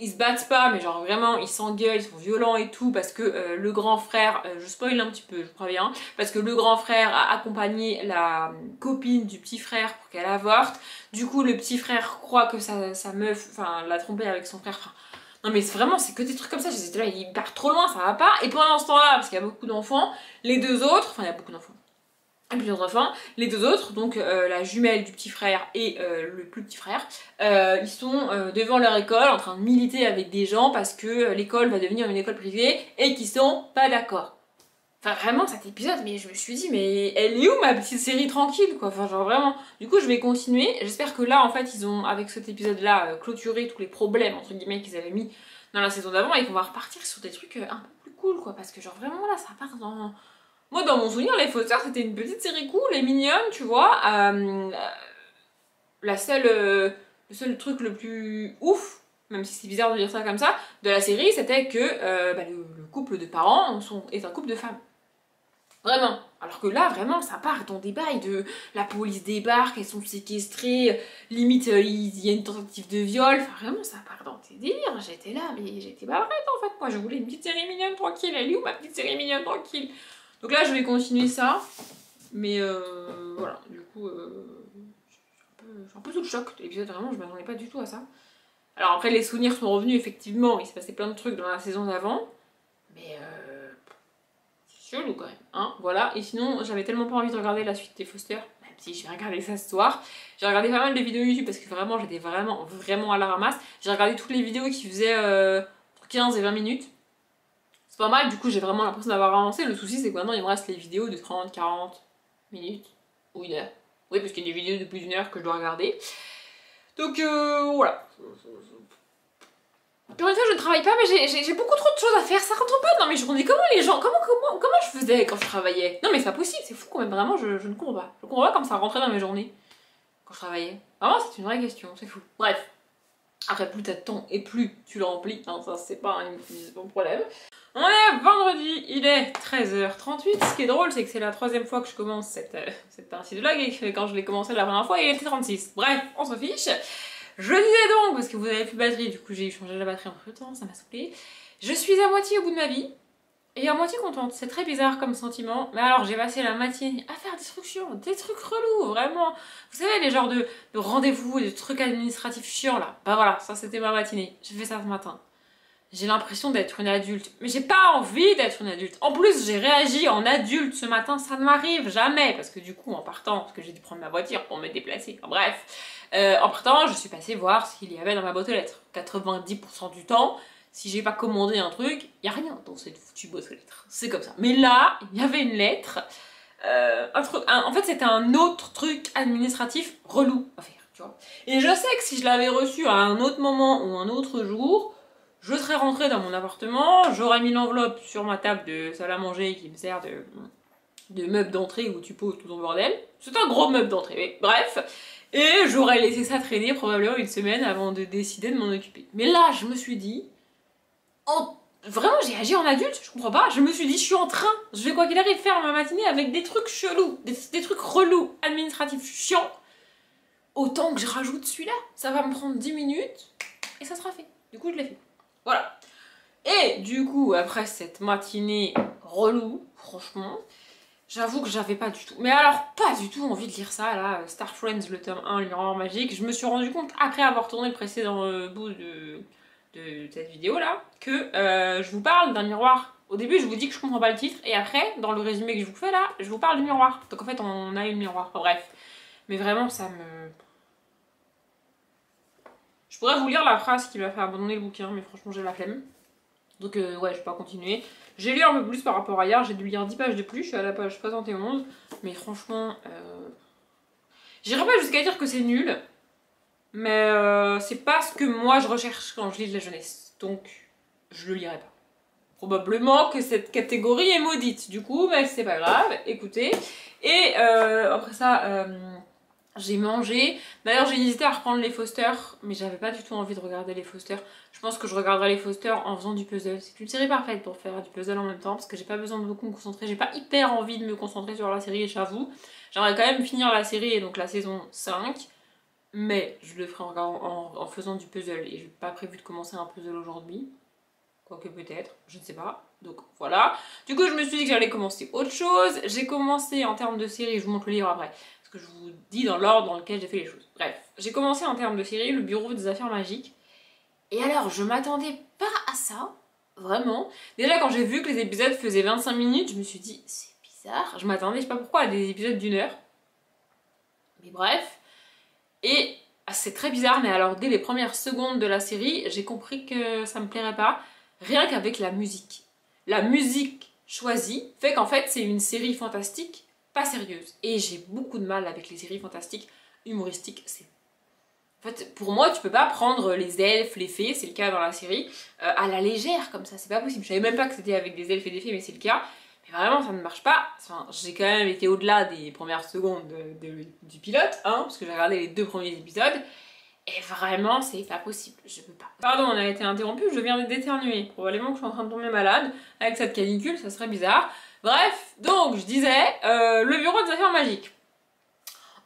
S1: ils se battent pas, mais genre vraiment ils s'engueulent, ils sont violents et tout, parce que le grand frère, je spoil un petit peu, je crois bien, parce que le grand frère a accompagné la copine du petit frère pour qu'elle avorte. Du coup, le petit frère croit que sa meuf, enfin, l'a trompé avec son frère. Enfin, non mais vraiment, c'est que des trucs comme ça, j'étais là, il part trop loin, ça va pas. Et pendant ce temps-là, parce qu'il y a beaucoup d'enfants, les deux autres, enfin il y a beaucoup d'enfants, plusieurs enfants, les deux autres, donc la jumelle du petit frère et le plus petit frère, ils sont devant leur école en train de militer avec des gens parce que l'école va devenir une école privée et qu'ils sont pas d'accord. Enfin vraiment cet épisode, mais je me suis dit mais elle est où ma petite série tranquille quoi, enfin genre vraiment. Du coup je vais continuer, j'espère que là en fait ils ont avec cet épisode là clôturé tous les problèmes entre guillemets qu'ils avaient mis dans la saison d'avant et qu'on va repartir sur des trucs un peu plus cool quoi, parce que genre vraiment là ça part dans... Moi dans mon souvenir les Foster c'était une petite série cool et mignonne tu vois, le seul truc le plus ouf, même si c'est bizarre de dire ça comme ça, de la série c'était que le couple de parents est un couple de femmes. Vraiment. Alors que là, vraiment, ça part dans des bails de... La police débarque, elles sont séquestrées, limite, il y a une tentative de viol. Enfin, vraiment, ça part dans tes délires. J'étais là, mais j'étais pas prête, en fait. Moi, je voulais une petite série mignonne, tranquille. Elle est où, ma petite série mignonne, tranquille? Donc là, je vais continuer ça. Mais, voilà. Du coup, je suis un peu sous le choc de l'épisode. Vraiment, je m'attendais pas du tout à ça. Alors après, les souvenirs sont revenus, effectivement. Il s'est passé plein de trucs dans la saison d'avant. Mais, chelou quand même, hein, voilà. Et sinon, j'avais tellement pas envie de regarder la suite des Foster, même si je vais regarder ça ce soir. J'ai regardé pas mal de vidéos YouTube parce que vraiment, j'étais vraiment à la ramasse. J'ai regardé toutes les vidéos qui faisaient 15 et 20 minutes. C'est pas mal, du coup, j'ai vraiment l'impression d'avoir avancé. Le souci, c'est que maintenant, il me reste les vidéos de 30, 40 minutes ou 1 heure. Oui, parce qu'il y a des vidéos de plus d'1 heure que je dois regarder. Donc, voilà. Pour une fois, je ne travaille pas, mais j'ai beaucoup trop de choses à faire. Ça rentre pas dans mes journées. Comment les gens... Comment je faisais quand je travaillais? Non, mais c'est pas possible, c'est fou quand même. Vraiment, je ne comprends pas. Je comprends pas comme ça rentrait dans mes journées quand je travaillais. Vraiment, c'est une vraie question, c'est fou. Bref. Après, plus t'as de temps et plus tu le remplis. Hein, ça, c'est pas un problème. On est vendredi, il est 13h38. Ce qui est drôle, c'est que c'est la 3e fois que je commence cette partie de vlog et que quand je l'ai commencé la première fois, il était 36. Bref, on s'en fiche. Je disais donc, parce que vous avez plus de batterie, du coup j'ai changé la batterie entre temps, ça m'a saoulé. Je suis à moitié au bout de ma vie, et à moitié contente. C'est très bizarre comme sentiment, mais alors j'ai passé la matinée à faire des trucs chiants, des trucs relous, vraiment. Vous savez, les genres de rendez-vous, des trucs administratifs chiants là. Bah voilà, ça c'était ma matinée, j'ai fait ça ce matin. J'ai l'impression d'être une adulte, mais j'ai pas envie d'être une adulte. En plus, j'ai réagi en adulte ce matin, ça ne m'arrive jamais, parce que du coup, en partant, parce que j'ai dû prendre ma voiture pour me déplacer, enfin, bref. En partant, je suis passée voir ce qu'il y avait dans ma boîte aux lettres. 90% du temps, si j'ai pas commandé un truc, il y a rien dans cette foutue boîte aux lettres. C'est comme ça. Mais là, il y avait une lettre, en fait, c'était un autre truc administratif relou à faire, tu vois. Et je sais que si je l'avais reçu à un autre moment ou un autre jour, je serais rentrée dans mon appartement, j'aurais mis l'enveloppe sur ma table de salle à manger qui me sert de meuble d'entrée où tu poses tout ton bordel. C'est un gros meuble d'entrée, mais bref. Et j'aurais laissé ça traîner probablement 1 semaine avant de décider de m'en occuper. Mais là, je me suis dit... Vraiment, j'ai agi en adulte, je comprends pas. Je me suis dit, je suis en train, je vais quoi qu'il arrive faire ma matinée avec des trucs chelous, des trucs relous, administratifs chiants. Autant que je rajoute celui-là. Ça va me prendre 10 minutes et ça sera fait. Du coup, je l'ai fait. Voilà. Et du coup, après cette matinée relou, franchement, j'avoue que j'avais pas du tout, mais alors pas du tout envie de lire ça, là, Star Friends, le tome 1, le miroir magique. Je me suis rendu compte, après avoir tourné le précédent bout de cette vidéo là, que je vous parle d'un miroir. Au début, je vous dis que je comprends pas le titre, et après, dans le résumé que je vous fais là, je vous parle du miroir. Donc en fait, on a eu le miroir, enfin, bref. Mais vraiment, ça me... Je pourrais vous lire la phrase qui m'a fait abandonner le bouquin, mais franchement, j'ai la flemme. Donc ouais, je vais pas continuer. J'ai lu un peu plus par rapport à hier, j'ai dû lire 10 pages de plus, je suis à la page 71. Mais franchement, j'irai pas jusqu'à dire que c'est nul. Mais c'est pas ce que moi je recherche quand je lis de la jeunesse. Donc, je le lirai pas. Probablement que cette catégorie est maudite. Du coup, mais c'est pas grave, écoutez. Et après ça... j'ai mangé. D'ailleurs, j'ai hésité à reprendre les Foster, mais j'avais pas du tout envie de regarder les Foster. Je pense que je regarderai les Foster en faisant du puzzle. C'est une série parfaite pour faire du puzzle en même temps, parce que j'ai pas besoin de beaucoup me concentrer. J'ai pas hyper envie de me concentrer sur la série, j'avoue. J'aimerais quand même finir la série, et donc la saison 5. Mais je le ferai en faisant du puzzle. Et j'ai pas prévu de commencer un puzzle aujourd'hui. Quoique peut-être, je ne sais pas. Donc voilà. Du coup, je me suis dit que j'allais commencer autre chose. J'ai commencé en termes de série, je vous montre le livre après, que je vous dis dans l'ordre dans lequel j'ai fait les choses. Bref, j'ai commencé en termes de série, le bureau des affaires magiques. Et alors, je m'attendais pas à ça, vraiment. Déjà, quand j'ai vu que les épisodes faisaient 25 minutes, je me suis dit, c'est bizarre. Je m'attendais, je sais pas pourquoi, à des épisodes d'1 heure. Mais bref. Et c'est très bizarre, mais alors, dès les premières secondes de la série, j'ai compris que ça me plairait pas. Rien qu'avec la musique. La musique choisie fait qu'en fait, c'est une série fantastique pas sérieuse. Et j'ai beaucoup de mal avec les séries fantastiques humoristiques. En fait, pour moi, tu peux pas prendre les elfes, les fées, c'est le cas dans la série, à la légère comme ça, c'est pas possible. Je savais même pas que c'était avec des elfes et des fées, mais c'est le cas. Mais vraiment, ça ne marche pas. Enfin, j'ai quand même été au-delà des premières secondes du pilote, hein, parce que j'ai regardé les 2 premiers épisodes. Et vraiment, c'est pas possible, je peux pas. Pardon, on a été interrompu, je viens d'éternuer. Probablement que je suis en train de tomber malade. Avec cette canicule, ça serait bizarre. Bref, donc je disais, le bureau des affaires magiques.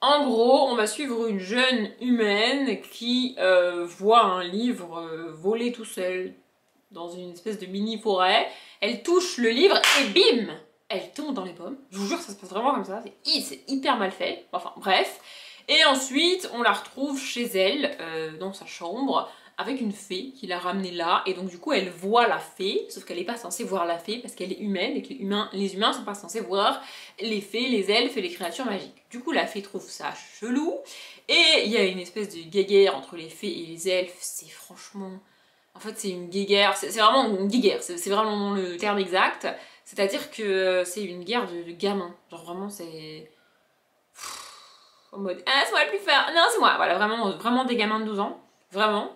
S1: En gros, on va suivre une jeune humaine qui voit un livre voler tout seul dans une espèce de mini forêt. Elle touche le livre et bim, elle tombe dans les pommes. Je vous jure, ça se passe vraiment comme ça. C'est hyper mal fait. Enfin, bref. Et ensuite, on la retrouve chez elle, dans sa chambre, avec une fée qui l'a ramenée là. Et donc, du coup, elle voit la fée, sauf qu'elle n'est pas censée voir la fée parce qu'elle est humaine et que les humains sont pas censés voir les fées, les elfes et les créatures magiques. Du coup, la fée trouve ça chelou. Et il y a une espèce de guéguerre entre les fées et les elfes. C'est franchement... En fait, c'est une guéguerre, c'est vraiment une guéguerre, c'est vraiment le terme exact. C'est-à-dire que c'est une guerre de gamins. Genre vraiment, c'est... En mode, ah, c'est moi le plus fort, non, c'est moi. Voilà, vraiment des gamins de 12 ans. Vraiment.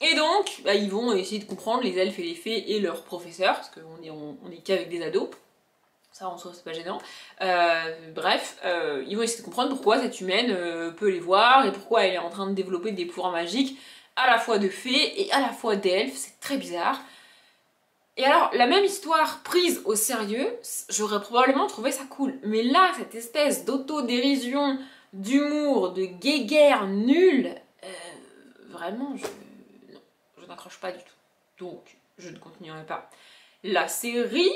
S1: Et donc, bah, ils vont essayer de comprendre les elfes et les fées et leurs professeurs, parce qu'on est qu'avec des ados. Ça, en soi, c'est pas gênant. Bref, ils vont essayer de comprendre pourquoi cette humaine peut les voir et pourquoi elle est en train de développer des pouvoirs magiques à la fois de fées et à la fois d'elfes. C'est très bizarre. Et alors, la même histoire prise au sérieux, j'aurais probablement trouvé ça cool. Mais là, cette espèce d'autodérision, d'humour, de guéguerre nulle, vraiment, non, je n'accroche pas du tout. Donc, je ne continuerai pas la série.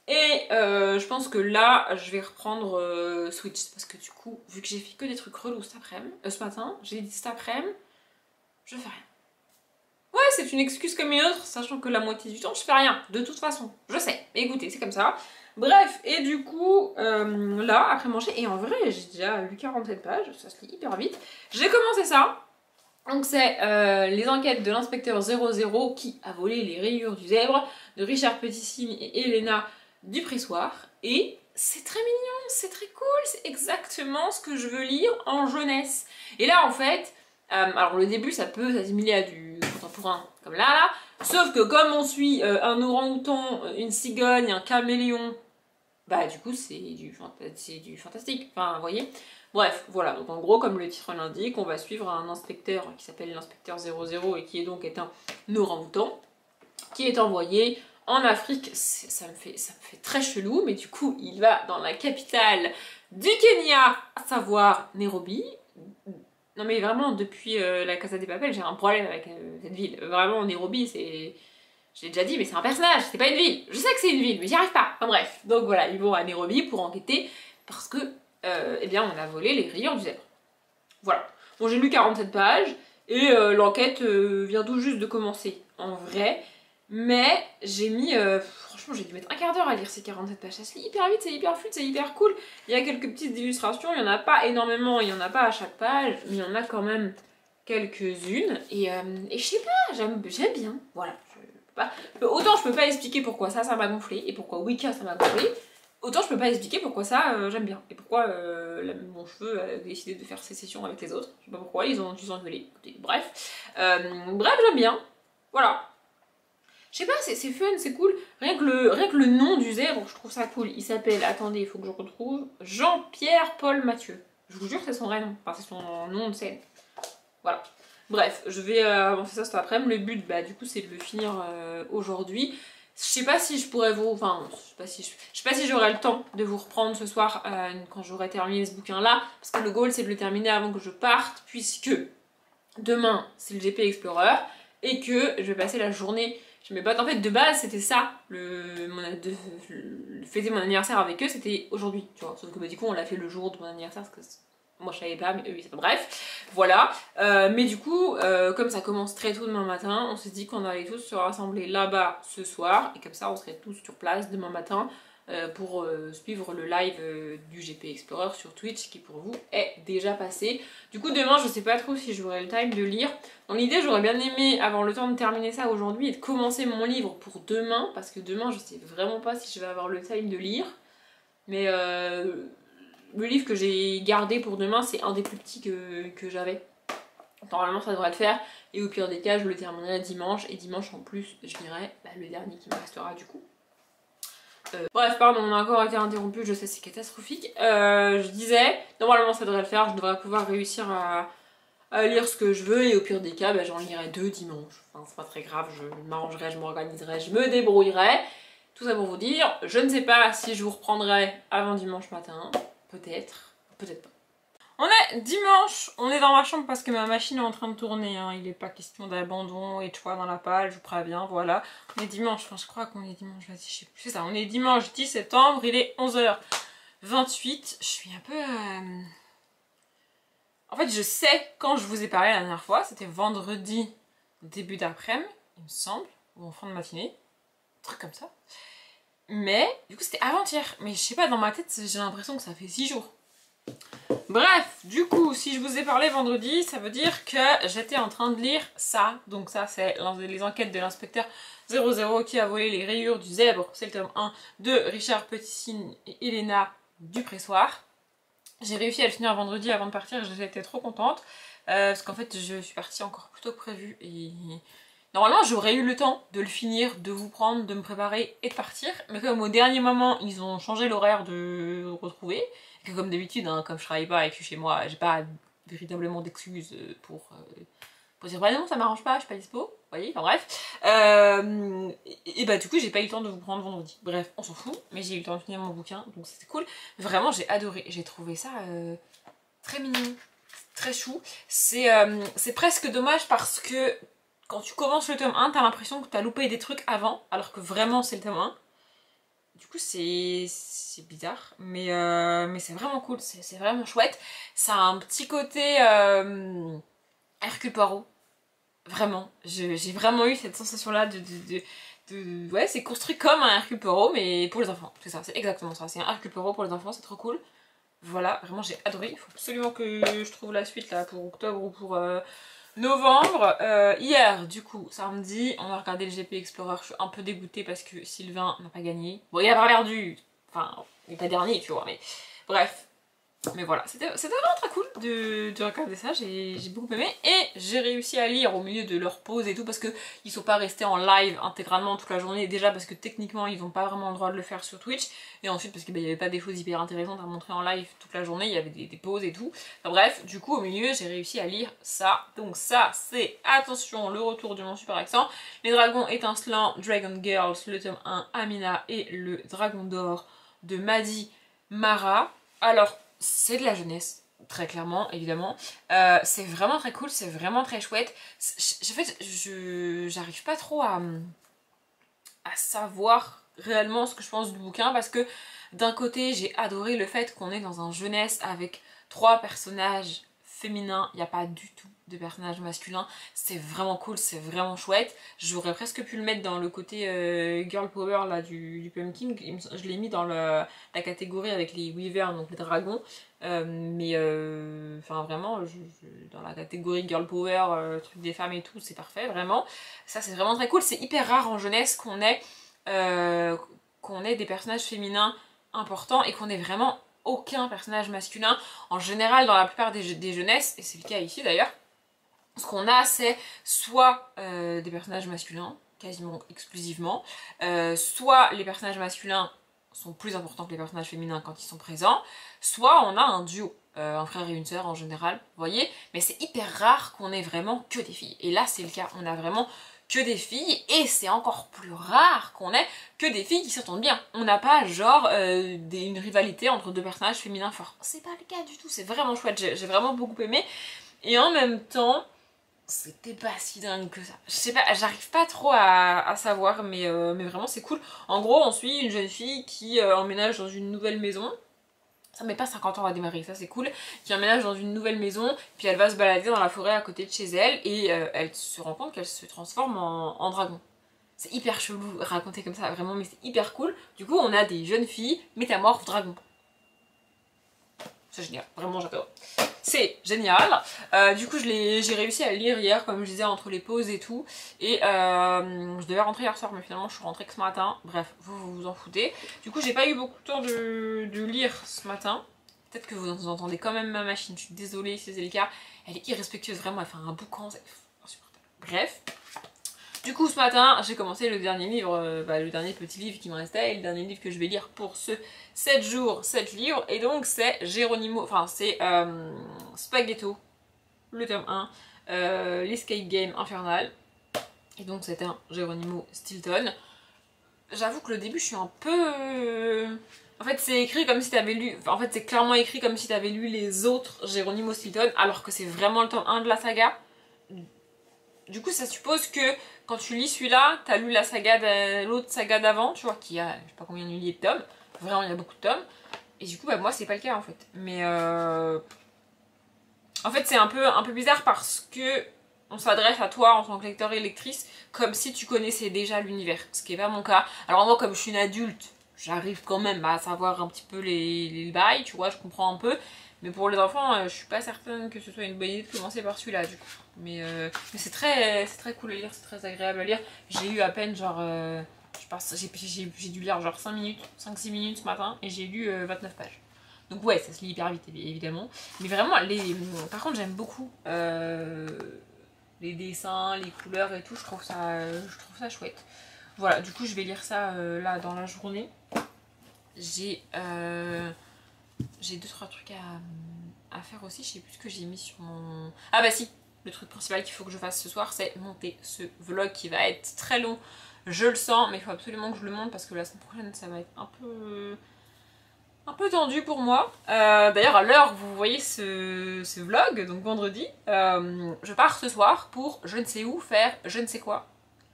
S1: Et je pense que là, je vais reprendre Switch. Parce que du coup, vu que j'ai fait que des trucs relous ce matin, j'ai dit cet après-midi, je fais rien. Ouais, c'est une excuse comme une autre, sachant que la moitié du temps, je fais rien. De toute façon, je sais. Écoutez, c'est comme ça. Bref, et du coup, là, après manger, et en vrai, j'ai déjà lu 47 pages, ça se lit hyper vite. J'ai commencé ça. Donc c'est les enquêtes de l'inspecteur 00 qui a volé les rayures du zèbre de Richard Petitsim et Elena Dupressoir. Et c'est très mignon, c'est très cool, c'est exactement ce que je veux lire en jeunesse. Et là, en fait, alors le début, ça peut s'assimiler à du contemporain, comme là, sauf que comme on suit un orang-outan, une cigogne, un caméléon, bah du coup c'est du fantastique, enfin vous voyez. Bref, voilà, donc en gros comme le titre l'indique, on va suivre un inspecteur qui s'appelle l'inspecteur 00 et qui est donc un orang-outan, qui est envoyé en Afrique. Ça me fait très chelou, mais du coup il va dans la capitale du Kenya, à savoir Nairobi. Non mais vraiment, depuis la Casa des Papel, j'ai un problème avec cette ville. Vraiment, Nairobi, c'est... Je l'ai déjà dit, mais c'est un personnage, c'est pas une ville. Je sais que c'est une ville, mais j'y arrive pas. Enfin bref, donc voilà, ils vont à Nairobi pour enquêter, parce que, eh bien, on a volé les rayures du zèbre. Voilà. Bon, j'ai lu 47 pages, et l'enquête vient tout juste de commencer, en vrai. Mais j'ai mis... franchement, j'ai dû mettre un quart d'heure à lire ces 47 pages. Ça se lit hyper vite, c'est hyper fluide, c'est hyper cool. Il y a quelques petites illustrations, il n'y en a pas énormément, il n'y en a pas à chaque page, mais il y en a quand même quelques-unes. Et je sais pas, j'aime bien. Voilà. Autant je peux pas expliquer pourquoi ça m'a gonflé, et pourquoi Wicca ça m'a gonflé. Autant je peux pas expliquer pourquoi ça j'aime bien. Et pourquoi mon cheveu a décidé de faire sécession avec les autres. Je sais pas pourquoi, ils ont dû s'engueuler. Bref. Bref, j'aime bien. Voilà. Je sais pas, c'est fun, c'est cool. Rien que le nom du zèbre, je trouve ça cool. Il s'appelle, attendez, il faut que je retrouve, Jean-Pierre Paul Mathieu. Je vous jure, c'est son vrai nom. Enfin, c'est son nom de scène. Voilà. Bref, je vais avancer ça cet après-midi. Le but, bah, du coup, c'est de le finir aujourd'hui. Je sais pas si je pourrais vous... Enfin, je sais pas si j'aurai le temps de vous reprendre ce soir quand j'aurai terminé ce bouquin-là. Parce que le goal, c'est de le terminer avant que je parte, puisque demain, c'est le GP Explorer. Et que je vais passer la journée... Je mets pas... En fait, de base, c'était ça. Fêter mon anniversaire avec eux, c'était aujourd'hui, tu vois. Sauf que bah, du coup, on l'a fait le jour de mon anniversaire, parce que moi je savais pas, mais eux ils savaient. Bref, voilà. Mais du coup, comme ça commence très tôt demain matin, on s'est dit qu'on allait tous se rassembler là-bas ce soir, et comme ça on serait tous sur place demain matin pour suivre le live du GP Explorer sur Twitch qui pour vous est déjà passé. Du coup demain je sais pas trop si j'aurai le time de lire. Dans l'idée j'aurais bien aimé avoir le temps de terminer ça aujourd'hui et de commencer mon livre pour demain, parce que demain je sais vraiment pas si je vais avoir le time de lire. Mais le livre que j'ai gardé pour demain, c'est un des plus petits que j'avais. Normalement ça devrait le faire, et au pire des cas je le terminerai dimanche, et dimanche en plus je lirai le dernier qui me restera du coup. Bref, pardon, on a encore été interrompu, je sais c'est catastrophique. Je disais, normalement ça devrait le faire, je devrais pouvoir réussir à lire ce que je veux, et au pire des cas j'en lirai 2 dimanche. Enfin c'est pas très grave, je m'arrangerai, je m'organiserai, je me débrouillerai. Tout ça pour vous dire, je ne sais pas si je vous reprendrai avant dimanche matin, peut-être, peut-être pas. On est dimanche, on est dans ma chambre parce que ma machine est en train de tourner, hein. Il n'est pas question d'abandon et de choix dans la page, je vous préviens, voilà. On est dimanche, enfin je crois qu'on est dimanche, vas-y, je sais plus, c'est ça, on est dimanche 10 septembre, il est 11h28, je suis un peu... En fait, je sais quand je vous ai parlé la dernière fois, c'était vendredi, début d'après-midi, il me semble, ou en fin de matinée, un truc comme ça. Mais, du coup, c'était avant-hier. Mais je sais pas, dans ma tête, j'ai l'impression que ça fait 6 jours. Bref, du coup, si je vous ai parlé vendredi, ça veut dire que j'étais en train de lire ça. Donc ça, c'est les enquêtes de l'inspecteur 00 qui a volé les rayures du zèbre. C'est le tome 1 de Richard Petitsin et Elena Dupressoir. J'ai réussi à le finir vendredi avant de partir, j'étais trop contente. Parce qu'en fait, je suis partie encore plus tôt que prévu. Et normalement, j'aurais eu le temps de le finir, de vous prendre, de me préparer et de partir. Mais comme au dernier moment, ils ont changé l'horaire de retrouver. Et que comme d'habitude, hein, comme je travaille pas et que chez moi, j'ai pas véritablement d'excuses pour dire bah non, ça m'arrange pas, je suis pas dispo. Vous voyez, enfin bref. Et bah du coup, j'ai pas eu le temps de vous prendre vendredi. Bref, on s'en fout. Mais j'ai eu le temps de finir mon bouquin, donc c'était cool. Vraiment, j'ai adoré. J'ai trouvé ça très mignon, très chou. C'est presque dommage parce que quand tu commences le tome 1, t'as l'impression que t'as loupé des trucs avant, alors que vraiment c'est le tome 1. Du coup c'est bizarre, mais c'est vraiment cool, c'est vraiment chouette. Ça a un petit côté Hercule Poirot, vraiment. J'ai vraiment eu cette sensation-là ouais, c'est construit comme un Hercule Poirot, mais pour les enfants. C'est ça, c'est exactement ça. C'est un Hercule Poirot pour les enfants, c'est trop cool. Voilà, vraiment j'ai adoré. Il faut absolument que je trouve la suite là pour octobre ou pour novembre. Hier, du coup, samedi, on a regardé le GP Explorer. Je suis un peu dégoûtée parce que Sylvain n'a pas gagné. Bon, il a pas perdu. Enfin, il est pas dernier, tu vois, mais bref. Mais voilà, c'était vraiment très cool de regarder ça, j'ai beaucoup aimé. Et j'ai réussi à lire au milieu de leur pause et tout, parce qu'ils sont pas restés en live intégralement toute la journée. Déjà parce que techniquement ils n'ont pas vraiment le droit de le faire sur Twitch. Et ensuite parce qu'il n'y avait pas des choses hyper intéressantes à montrer en live toute la journée, il y avait des pauses et tout. Enfin bref, du coup au milieu j'ai réussi à lire ça. Donc ça c'est, attention, le retour de mon super accent. Les dragons étincelants, Dragon Girls, le tome 1, Amina, et le dragon d'or de Madi Mara. Alors, c'est de la jeunesse, très clairement, évidemment. C'est vraiment très cool, c'est vraiment très chouette. En fait, j'arrive pas trop à savoir réellement ce que je pense du bouquin, parce que d'un côté, j'ai adoré le fait qu'on est dans un jeunesse avec 3 personnages féminins, il n'y a pas du tout de personnages masculins, c'est vraiment cool, c'est vraiment chouette. J'aurais presque pu le mettre dans le côté girl power là du Pumpkin, je l'ai mis dans la catégorie avec les Weavers, donc les dragons, mais enfin vraiment dans la catégorie girl power, truc des femmes et tout, c'est parfait, vraiment. Ça c'est vraiment très cool, c'est hyper rare en jeunesse qu'on ait des personnages féminins importants et qu'on ait vraiment aucun personnage masculin. En général, dans la plupart des jeunesses, et c'est le cas ici d'ailleurs, ce qu'on a, c'est soit des personnages masculins, quasiment exclusivement, soit les personnages masculins sont plus importants que les personnages féminins quand ils sont présents, soit on a un duo, un frère et une sœur en général, vous voyez, mais c'est hyper rare qu'on ait vraiment que des filles. Et là, c'est le cas, on a vraiment que des filles, et c'est encore plus rare qu'on ait que des filles qui s'entendent bien. On n'a pas genre une rivalité entre 2 personnages féminins forts. C'est pas le cas du tout, c'est vraiment chouette, j'ai vraiment beaucoup aimé. Et en même temps, c'était pas si dingue que ça. Je sais pas, j'arrive pas trop à savoir, mais vraiment c'est cool. En gros, on suit une jeune fille qui emménage dans une nouvelle maison. Ça met pas 50 ans à démarrer, ça c'est cool. Qui emménage dans une nouvelle maison, puis elle va se balader dans la forêt à côté de chez elle, et elle se rend compte qu'elle se transforme en dragon. C'est hyper chelou raconté comme ça, vraiment, mais c'est hyper cool. Du coup, on a des jeunes filles métamorphes dragons. C'est génial, vraiment j'adore. C'est génial. Du coup, j'ai réussi à le lire hier, comme je disais, entre les pauses et tout. Et je devais rentrer hier soir, mais finalement, je suis rentrée que ce matin. Bref, vous vous en foutez. Du coup, j'ai pas eu beaucoup de temps de lire ce matin. Peut-être que vous entendez quand même ma machine, je suis désolée si c'est le cas. Elle est irrespectueuse, vraiment, elle fait un boucan, c'est insupportable. Bref. Du coup, ce matin, j'ai commencé le dernier livre, le dernier petit livre qui me restait, et le dernier livre que je vais lire pour ce 7 jours, 7 livres. Et donc, c'est Geronimo, enfin, c'est Spaghetto, le tome 1, l'Escape Game Infernal. Et donc, c'est un Geronimo Stilton. J'avoue que le début, je suis un peu... En fait, c'est écrit comme si t'avais lu... Enfin, en fait, c'est clairement écrit comme si t'avais lu les autres Geronimo Stilton, alors que c'est vraiment le tome 1 de la saga. Du coup, ça suppose que quand tu lis celui-là, t'as lu la saga l'autre saga d'avant, tu vois, qui a je sais pas combien de milliers de tomes. Vraiment, il y a beaucoup de tomes. Et du coup, bah, moi, c'est pas le cas en fait. Mais en fait, c'est un peu bizarre parce que on s'adresse à toi en tant que lecteur et lectrice comme si tu connaissais déjà l'univers, ce qui est pas mon cas. Alors moi, comme je suis une adulte, j'arrive quand même à savoir un petit peu les bails, tu vois, je comprends un peu. Mais pour les enfants, je suis pas certaine que ce soit une bonne idée de commencer par celui-là, du coup. Mais c'est très cool à lire, c'est très agréable à lire. J'ai eu à peine genre... j'ai dû lire genre 5-6 minutes ce matin et j'ai lu 29 pages. Donc ouais, ça se lit hyper vite évidemment. Mais vraiment, par contre j'aime beaucoup les dessins, les couleurs et tout, je trouve ça chouette. Voilà, du coup je vais lire ça là dans la journée. J'ai 2-3 trucs à faire aussi, je sais plus ce que j'ai mis sur mon... Ah bah si, le truc principal qu'il faut que je fasse ce soir, c'est monter ce vlog qui va être très long, je le sens, mais il faut absolument que je le monte parce que la semaine prochaine ça va être un peu tendu pour moi. D'ailleurs, à l'heure où vous voyez ce vlog, donc vendredi, je pars ce soir pour je ne sais où faire je ne sais quoi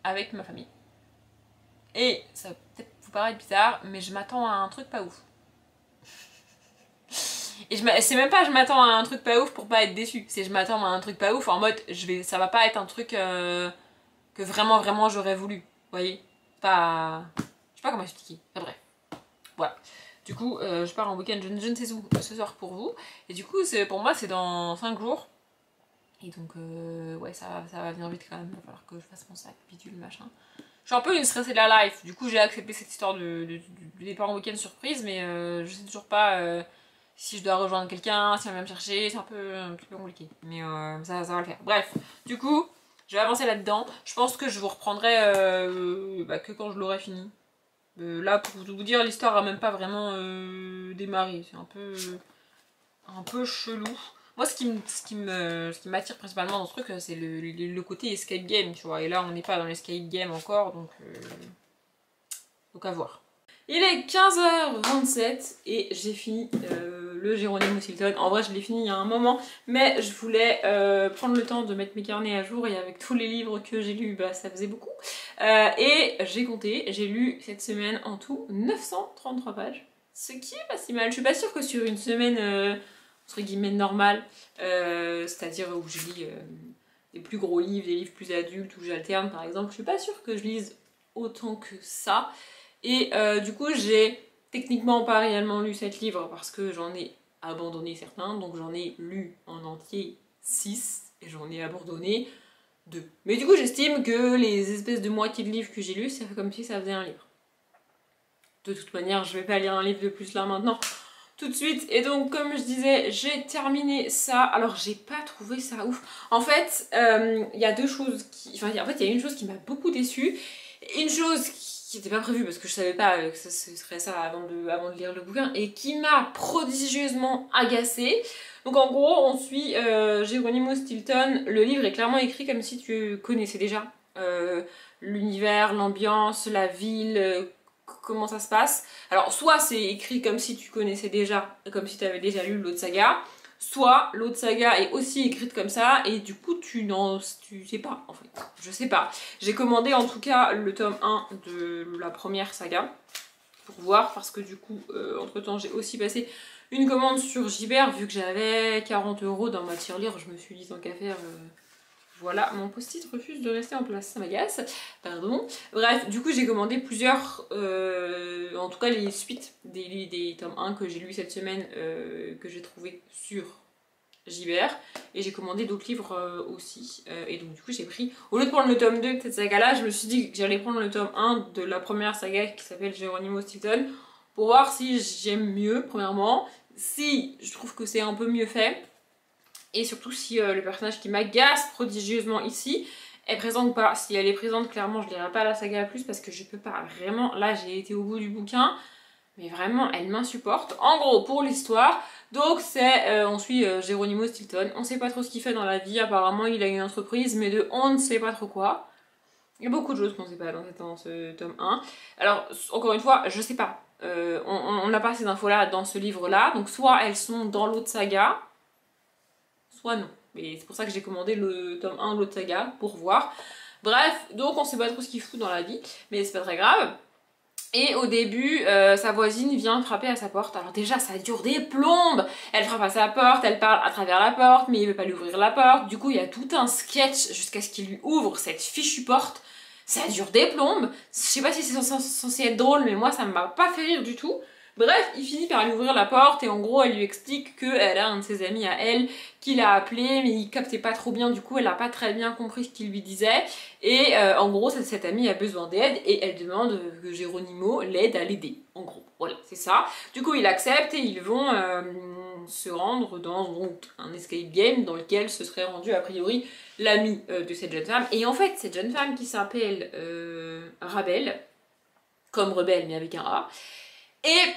S1: avec ma famille. Et ça va peut-être vous paraître bizarre, mais je m'attends à un truc pas ouf. Et c'est même pas je m'attends à un truc pas ouf pour pas être déçue, c'est je m'attends à un truc pas ouf en mode ça va pas être un truc que vraiment j'aurais voulu, vous voyez, pas... Je sais pas comment expliquer, enfin bref, voilà. Du coup je pars en week-end je ne sais où ce soir pour vous, et du coup pour moi c'est dans 5 jours, et donc ouais ça va venir vite quand même, il va falloir que je fasse mon sac, bidule, machin. Je suis un peu une stressée de la life, du coup j'ai accepté cette histoire de départ en week-end surprise, mais je sais toujours pas... si je dois rejoindre quelqu'un, si elle vient me chercher, c'est un peu compliqué. Mais ça va le faire. Bref, du coup, je vais avancer là-dedans. Je pense que je vous reprendrai que quand je l'aurai fini. Là, pour vous dire, l'histoire a même pas vraiment démarré. C'est un peu chelou. Moi, ce qui m'attire principalement dans ce truc, c'est le côté escape game, tu vois. Et là, on n'est pas dans l'escape game encore, donc à voir. Il est 15h27 et j'ai fini le Geronimo Stilton. En vrai, je l'ai fini il y a un moment, mais je voulais prendre le temps de mettre mes carnets à jour, et avec tous les livres que j'ai lus, bah, ça faisait beaucoup. Et j'ai compté, j'ai lu cette semaine en tout 933 pages, ce qui est pas si mal. Je suis pas sûre que sur une semaine entre guillemets normale, c'est-à-dire où je lis des plus gros livres, des livres plus adultes, où j'alterne par exemple, je suis pas sûre que je lise autant que ça. Et du coup, j'ai techniquement pas réellement lu 7 livres parce que j'en ai abandonné certains. Donc j'en ai lu en entier 6 et j'en ai abandonné 2. Mais du coup, j'estime que les espèces de moitié de livres que j'ai lus, ça fait comme si ça faisait un livre. De toute manière, je vais pas lire un livre de plus là maintenant, tout de suite. Et donc, comme je disais, j'ai terminé ça. Alors, j'ai pas trouvé ça ouf. En fait, il y a deux choses qui... Enfin, en fait, il y a une chose qui m'a beaucoup déçue. Une chose qui n'était pas prévue parce que je savais pas que ce serait ça avant de lire le bouquin, et qui m'a prodigieusement agacée. Donc en gros, on suit Geronimo Stilton. Le livre est clairement écrit comme si tu connaissais déjà l'univers, l'ambiance, la ville, comment ça se passe. Alors soit c'est écrit comme si tu connaissais déjà, comme si tu avais déjà lu l'autre saga, soit l'autre saga est aussi écrite comme ça et du coup tu sais pas en fait, je sais pas. J'ai commandé en tout cas le tome 1 de la première saga pour voir, parce que du coup entre temps j'ai aussi passé une commande sur Gibert, vu que j'avais 40 € dans ma tirelire, je me suis dit tant qu'à faire... Voilà, mon post-it refuse de rester en place, ça m'agace, pardon. Bref, du coup j'ai commandé plusieurs, en tout cas les suites des tomes 1 que j'ai lu cette semaine, que j'ai trouvé sur Gibert. Et j'ai commandé d'autres livres aussi, et donc du coup j'ai pris, au lieu de prendre le tome 2 de cette saga-là, je me suis dit que j'allais prendre le tome 1 de la première saga qui s'appelle Geronimo Stilton, pour voir si j'aime mieux, premièrement. si je trouve que c'est un peu mieux fait, et surtout si le personnage qui m'agace prodigieusement ici est présent ou pas. Si elle est présente, clairement je lirai pas la saga à plus parce que je peux pas, vraiment, là j'ai été au bout du bouquin, mais vraiment elle m'insupporte. En gros, pour l'histoire, donc c'est, on suit Geronimo Stilton, on sait pas trop ce qu'il fait dans la vie, apparemment il a une entreprise, mais on ne sait pas trop quoi. Il y a beaucoup de choses qu'on ne sait pas dans ce tome 1. Alors, encore une fois, je sais pas. On n'a pas ces infos-là dans ce livre-là. Donc, soit elles sont dans l'autre saga, soit non. Et c'est pour ça que j'ai commandé le tome 1 de l'autre saga, pour voir. Bref, donc on sait pas trop ce qu'il fout dans la vie, mais c'est pas très grave. Et au début, sa voisine vient frapper à sa porte. Alors déjà, ça dure des plombes. Elle frappe à sa porte, elle parle à travers la porte, mais il veut pas lui ouvrir la porte. Du coup, il y a tout un sketch jusqu'à ce qu'il lui ouvre cette fichue porte. Ça dure des plombes. Je sais pas si c'est censé être drôle, mais moi, ça m'a pas fait rire du tout. Bref, il finit par lui ouvrir la porte et en gros, elle lui explique qu'elle a un de ses amis à elle qui l'a appelé, mais il captait pas trop bien, du coup, elle a pas très bien compris ce qu'il lui disait. Et en gros, cette amie a besoin d'aide et elle demande que Geronimo l'aide à l'aider. En gros, voilà, c'est ça. Du coup, il accepte et ils vont se rendre dans donc, un escape game dans lequel se serait rendu a priori l'ami de cette jeune femme. Et en fait, cette jeune femme qui s'appelle Rabel, comme rebelle mais avec un A, et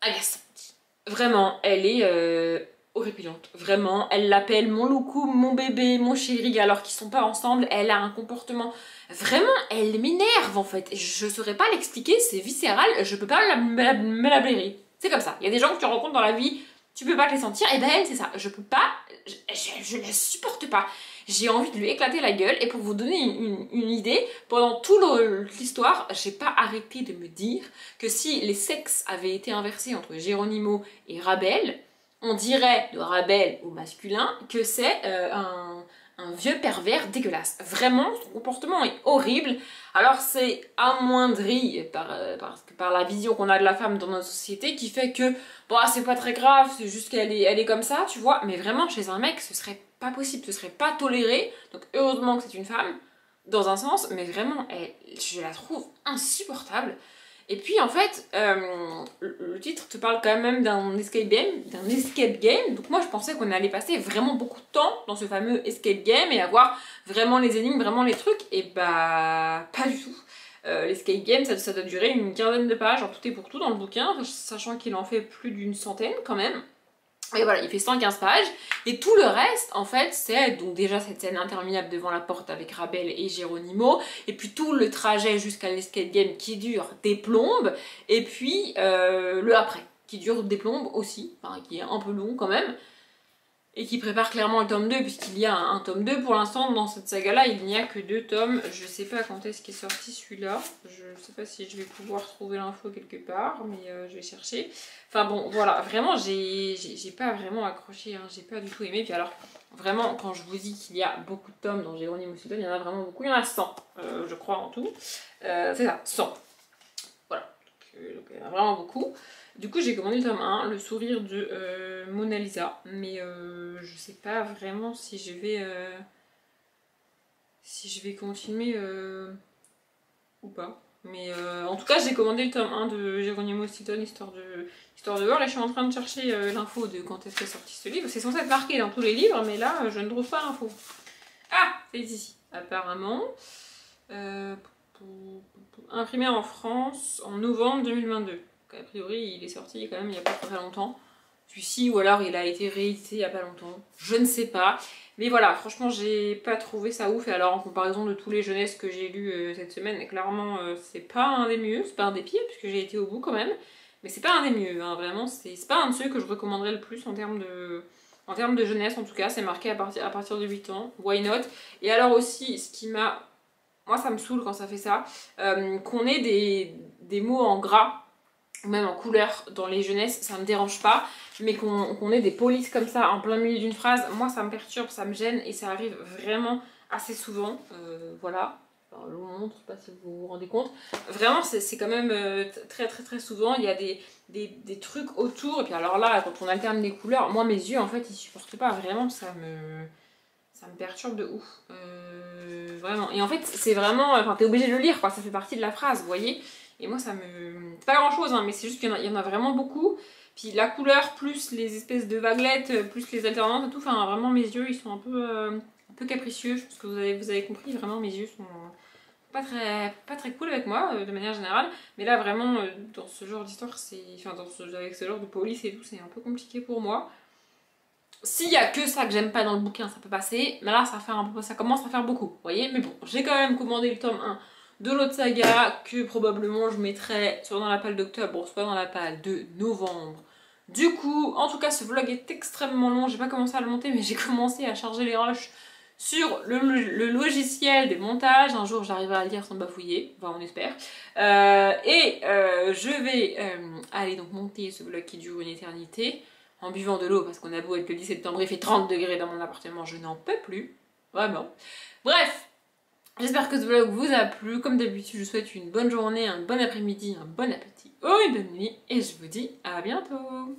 S1: agaçante. Vraiment, elle est horripilante. Vraiment, elle l'appelle mon loukou, mon bébé, mon chéri, alors qu'ils sont pas ensemble. Elle a un comportement... Vraiment, elle m'énerve en fait. Je saurais pas l'expliquer, c'est viscéral, je peux pas me la blairer. C'est comme ça. Il y a des gens que tu rencontres dans la vie, tu peux pas te les sentir, et ben elle, c'est ça. Je peux pas, je la supporte pas. J'ai envie de lui éclater la gueule, et pour vous donner une idée, pendant toute l'histoire, j'ai pas arrêté de me dire que si les sexes avaient été inversés entre Geronimo et Rabel, on dirait de Rabel au masculin que c'est un vieux pervers dégueulasse. Vraiment, son comportement est horrible. Alors c'est amoindri par la vision qu'on a de la femme dans notre société qui fait que bon, c'est pas très grave, c'est juste qu'elle est comme ça, tu vois. Mais vraiment, chez un mec, ce serait pas possible, ce serait pas toléré. Donc heureusement que c'est une femme, dans un sens, mais vraiment, je la trouve insupportable. Et puis en fait, le titre te parle quand même d'un escape game, donc moi je pensais qu'on allait passer vraiment beaucoup de temps dans ce fameux escape game et avoir vraiment les énigmes, vraiment les trucs, et bah pas du tout. L'escape game ça doit durer une quinzaine de pages en tout et pour tout dans le bouquin, sachant qu'il en fait plus d'une centaine quand même. Et voilà, il fait 115 pages, et tout le reste, en fait, c'est donc déjà cette scène interminable devant la porte avec Rabel et Geronimo, et puis tout le trajet jusqu'à l'escape game qui dure des plombes, et puis le après, qui dure des plombes aussi, enfin qui est un peu long quand même, et qui prépare clairement le tome 2, puisqu'il y a un tome 2 pour l'instant dans cette saga-là, il n'y a que 2 tomes, je sais pas quand est-ce qu'est sorti celui-là, je sais pas si je vais pouvoir trouver l'info quelque part, mais je vais chercher. Enfin bon, voilà, vraiment j'ai pas vraiment accroché, hein, j'ai pas du tout aimé, puis alors vraiment quand je vous dis qu'il y a beaucoup de tomes dans Geronimo Stilton, il y en a vraiment beaucoup, il y en a 100, je crois en tout, c'est ça, 100. Voilà, donc il y en a vraiment beaucoup. Du coup j'ai commandé le tome 1, le sourire de Mona Lisa, mais je sais pas vraiment si je vais continuer ou pas. Mais en tout cas j'ai commandé le tome 1 de Geronimo Stilton histoire de voir, et je suis en train de chercher l'info de quand est-ce qu'est sorti ce livre. C'est censé être marqué dans tous les livres, mais là je ne trouve pas l'info. Ah, c'est ici, apparemment. Imprimé en France en novembre 2022. A priori, il est sorti quand même il n'y a pas très longtemps. Celui-ci, ou alors il a été réédité il n'y a pas longtemps. Je ne sais pas. Mais voilà, franchement, j'ai pas trouvé ça ouf. Et alors, en comparaison de tous les jeunesses que j'ai lus cette semaine, clairement, c'est pas un des mieux. C'est pas un des pires, puisque j'ai été au bout quand même. Mais c'est pas un des mieux, hein, vraiment. C'est pas un de ceux que je recommanderais le plus en termes de jeunesse, en tout cas. C'est marqué à partir de 8 ans. Why not? Et alors aussi, ce qui m'a... Moi, ça me saoule quand ça fait ça. Qu'on ait des mots en gras, ou même en couleur dans les jeunesses, ça me dérange pas, mais qu'on ait des polices comme ça en plein milieu d'une phrase, moi ça me perturbe, ça me gêne, et ça arrive vraiment assez souvent, voilà. Alors, je vous montre, je sais pas si vous vous rendez compte, vraiment c'est quand même très très très souvent, il y a des trucs autour, et puis alors là, quand on alterne les couleurs, moi mes yeux en fait ils supportent pas, vraiment ça me perturbe de ouf, vraiment, et en fait c'est vraiment, enfin t'es obligé de le lire quoi, ça fait partie de la phrase, vous voyez. Et moi ça me... C'est pas grand chose hein, mais c'est juste qu'il y en a vraiment beaucoup. Puis la couleur, plus les espèces de vaguelettes, plus les alternances et tout, enfin vraiment mes yeux ils sont un peu capricieux, je pense que vous avez compris, vraiment mes yeux sont pas très cool avec moi de manière générale, mais là vraiment dans ce genre d'histoire, enfin avec ce genre de police et tout, c'est un peu compliqué pour moi. S'il y a que ça que j'aime pas dans le bouquin, ça peut passer, mais là ça commence à faire beaucoup, vous voyez, mais bon, j'ai quand même commandé le tome 1 de l'autre saga que probablement je mettrai soit dans la palle d'octobre, soit dans la palle de novembre. Du coup, en tout cas, ce vlog est extrêmement long, j'ai pas commencé à le monter, mais j'ai commencé à charger les rushs sur le logiciel des montages. Un jour, j'arriverai à le dire sans bafouiller, enfin on espère. Je vais aller donc monter ce vlog qui dure une éternité en buvant de l'eau, parce qu'on a beau être le 10 septembre, il fait 30 degrés dans mon appartement, je n'en peux plus, vraiment. Bref, j'espère que ce vlog vous a plu. Comme d'habitude, je vous souhaite une bonne journée, un bon après-midi, un bon appétit ou une bonne nuit, et je vous dis à bientôt.